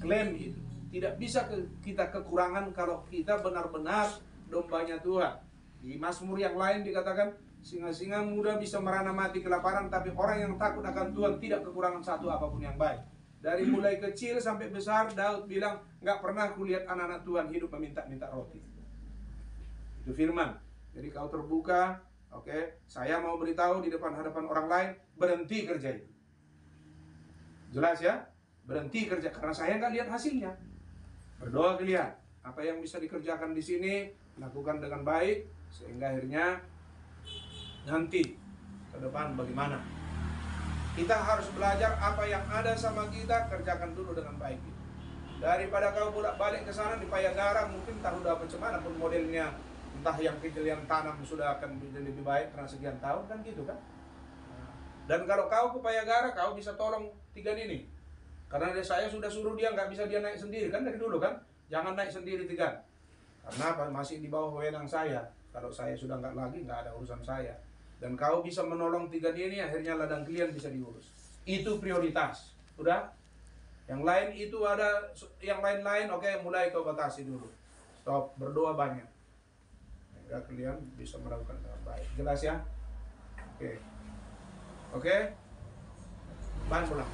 Klaim itu. Tidak bisa kita kekurangan kalau kita benar-benar dombanya Tuhan. Di Mazmur yang lain dikatakan, singa-singa muda bisa merana mati kelaparan, tapi orang yang takut akan Tuhan tidak kekurangan satu apapun yang baik. Dari mulai kecil sampai besar, Daud bilang, nggak pernah kulihat anak-anak Tuhan hidup meminta-minta roti. Itu firman. Jadi kau terbuka, oke, saya mau beritahu di hadapan orang lain, berhenti kerja itu. Jelas ya? Berhenti kerja, karena saya nggak lihat hasilnya. Berdoa kalian, apa yang bisa dikerjakan di sini, lakukan dengan baik, sehingga akhirnya nanti ke depan bagaimana. Kita harus belajar apa yang ada sama kita, kerjakan dulu dengan baik. Daripada kau bolak-balik ke sana di Payagara, mungkin tahu udah macam mana pun modelnya, entah yang kecil yang tanam sudah akan menjadi lebih baik karena sekian tahun kan gitu kan. Dan kalau kau ke Payagara, kau bisa tolong Tigan ini. Karena saya sudah suruh dia, nggak bisa dia naik sendiri kan dari dulu kan. Jangan naik sendiri Tigan. Karena apa? Masih di bawah wewenang saya. Kalau saya sudah nggak lagi, nggak ada urusan saya. Dan kau bisa menolong Tigan ini, akhirnya ladang kalian bisa diurus. Itu prioritas. Udah? Yang lain itu ada, yang lain-lain oke, mulai kau batasi dulu. Stop, berdoa banyak. Sehingga kalian bisa melakukan dengan baik. Jelas ya? Oke. Oke? Ban pulang.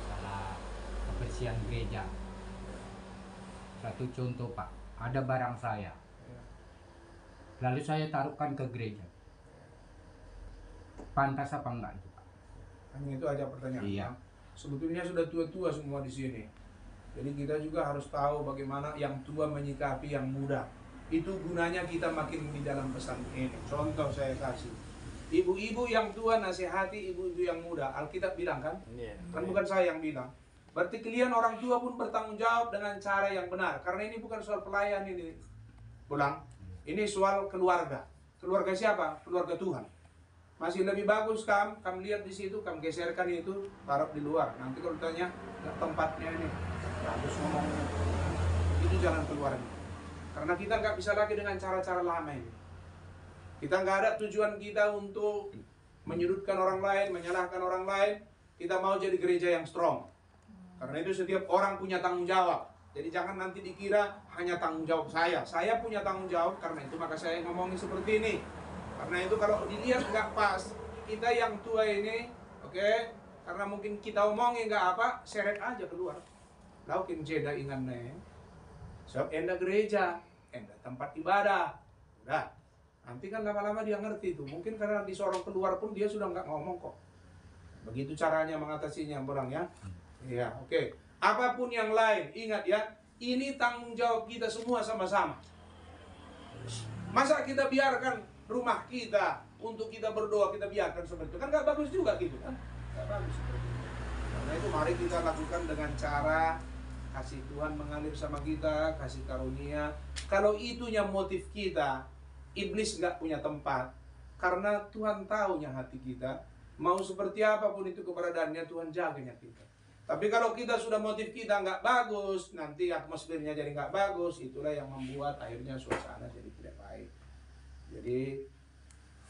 Masalah kebersihan gereja. Satu contoh Pak, ada barang saya. Lalu saya taruhkan ke gereja. Pantas apa enggak itu Pak? Hanya itu aja pertanyaan. Iya. Sebetulnya sudah tua-tua semua di sini. Jadi kita juga harus tahu bagaimana yang tua menyikapi yang muda. Itu gunanya kita makin di dalam pesan ini. Contoh saya kasih. Ibu-ibu yang tua nasihati ibu-ibu yang muda. Alkitab bilang kan? Kan bukan saya yang bilang. Berarti kalian orang tua pun bertanggung jawab dengan cara yang benar. Karena ini bukan soal pelayan ini. Pulang. Ini soal keluarga. Keluarga siapa? Keluarga Tuhan. Masih lebih bagus kamu lihat di situ, kamu geserkan itu, taruh di luar. Nanti kalau tanya, tempatnya ini, bagus ngomongnya. Itu jalan keluarnya. Karena kita nggak bisa lagi dengan cara-cara lama ini. Kita nggak ada tujuan kita untuk menyudutkan orang lain, menyalahkan orang lain. Kita mau jadi gereja yang strong. Karena itu setiap orang punya tanggung jawab. Jadi jangan nanti dikira hanya tanggung jawab saya. Saya punya tanggung jawab, karena itu maka saya ngomongin seperti ini. Karena itu kalau dilihat nggak pas, kita yang tua ini, oke, karena mungkin kita omongin nggak apa, seret aja keluar. Laukin jeda ingannya. Sebab enda gereja, enda tempat ibadah. Udah. Nanti kan lama-lama dia ngerti itu. Mungkin karena disorong keluar pun dia sudah nggak ngomong kok. Begitu caranya mengatasinya, orang ya. Iya, oke. Apapun yang lain, ingat ya, ini tanggung jawab kita semua sama-sama. Masa kita biarkan rumah kita untuk kita berdoa, kita biarkan seperti itu? Kan nggak bagus juga gitu kan? Nggak bagus. Karena itu mari kita lakukan dengan cara kasih Tuhan mengalir sama kita, kasih karunia. Kalau itunya motif kita, iblis nggak punya tempat. Karena Tuhan tahunya hati kita, mau seperti apapun itu keberadaannya, Tuhan jaganya kita. Tapi kalau kita sudah motif kita nggak bagus, nanti atmosfernya jadi nggak bagus, itulah yang membuat akhirnya suasana jadi tidak baik. Jadi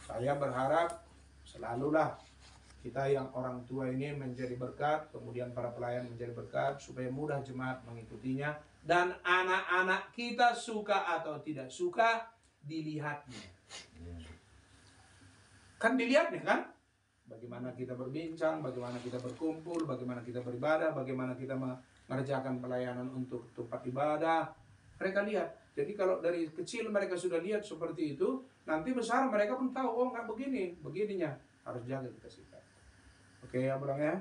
saya berharap selalulah kita yang orang tua ini menjadi berkat, kemudian para pelayan menjadi berkat, supaya mudah jemaat mengikutinya, dan anak-anak kita suka atau tidak suka, dilihatnya. Kan dilihatnya kan? Bagaimana kita berbincang, bagaimana kita berkumpul, bagaimana kita beribadah, bagaimana kita mengerjakan pelayanan untuk tempat ibadah. Mereka lihat. Jadi kalau dari kecil mereka sudah lihat seperti itu, nanti besar mereka pun tahu, oh nggak begini, begininya. Harus jaga kita sikap. Oke ya Bang ya.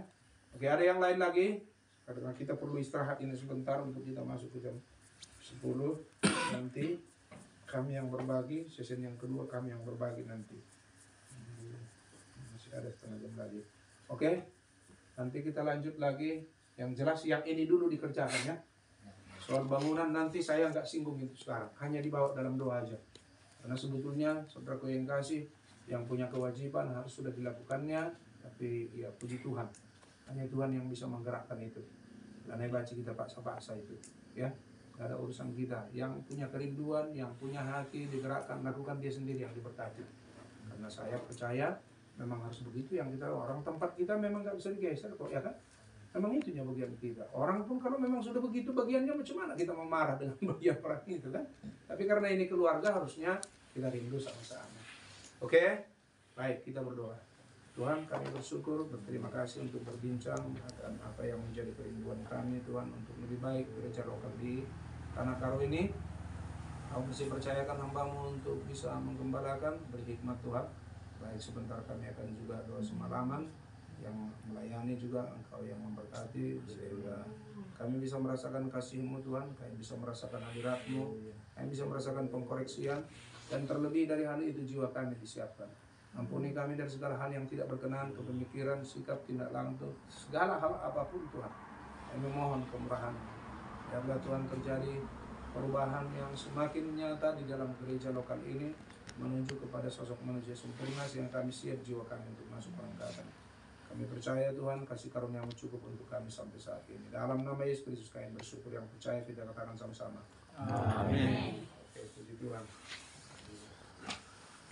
Oke, ada yang lain lagi? Karena kita perlu istirahat ini sebentar untuk kita masuk ke jam 10. Nanti kami yang berbagi, sesi yang kedua kami yang berbagi nanti. Masih ada setengah jam lagi. Oke, nanti kita lanjut lagi. Yang jelas yang ini dulu dikerjakan ya. Soal bangunan nanti saya nggak singgung itu sekarang. Hanya dibawa dalam doa aja. Karena sebetulnya saudaraku yang kasih, yang punya kewajiban harus sudah dilakukannya. Tapi ya puji Tuhan. Hanya Tuhan yang bisa menggerakkan itu. Karena baca kita paksa-paksa itu. Ya, nggak ada urusan kita. Yang punya kerinduan, yang punya hati digerakkan, lakukan dia sendiri yang diberkati. Karena saya percaya memang harus begitu yang kita, orang tempat kita memang nggak bisa digeser kok ya kan. Memang itunya bagian kita. Orang pun kalau memang sudah begitu bagiannya, macam mana kita memarah dengan bagian orang itu kan. Tapi karena ini keluarga harusnya kita rindu sama-sama. Oke? Baik, kita berdoa. Tuhan, kami bersyukur, berterima kasih untuk berbincang dan apa yang menjadi kerinduan kami Tuhan untuk lebih baik gereja lokal di Tanah Karo ini. Kau masih percayakan hamba-Mu untuk bisa menggembalakan, berhikmat Tuhan. Baik, sebentar kami akan juga doa semalaman, yang melayani juga Engkau yang memberkati, sehingga kami bisa merasakan kasih-Mu Tuhan, kami bisa merasakan hadirat-Mu, kami bisa merasakan pengkoreksian, dan terlebih dari hal itu jiwa kami disiapkan. Ampuni kami dari segala hal yang tidak berkenan, kepemikiran, sikap, tindak laku, segala hal apapun Tuhan. Kami mohon kemurahan. Biarlah Tuhan terjadi perubahan yang semakin nyata di dalam gereja lokal ini, menuju kepada sosok manusia sempurna sehingga kami siap jiwa kami untuk masuk pengangkatan. Kami percaya Tuhan, kasih karunia-Mu cukup untuk kami sampai saat ini. Dalam nama Yesus Kristus kami bersyukur, yang percaya kita katakan sama-sama. Amin. Oke, puji Tuhan.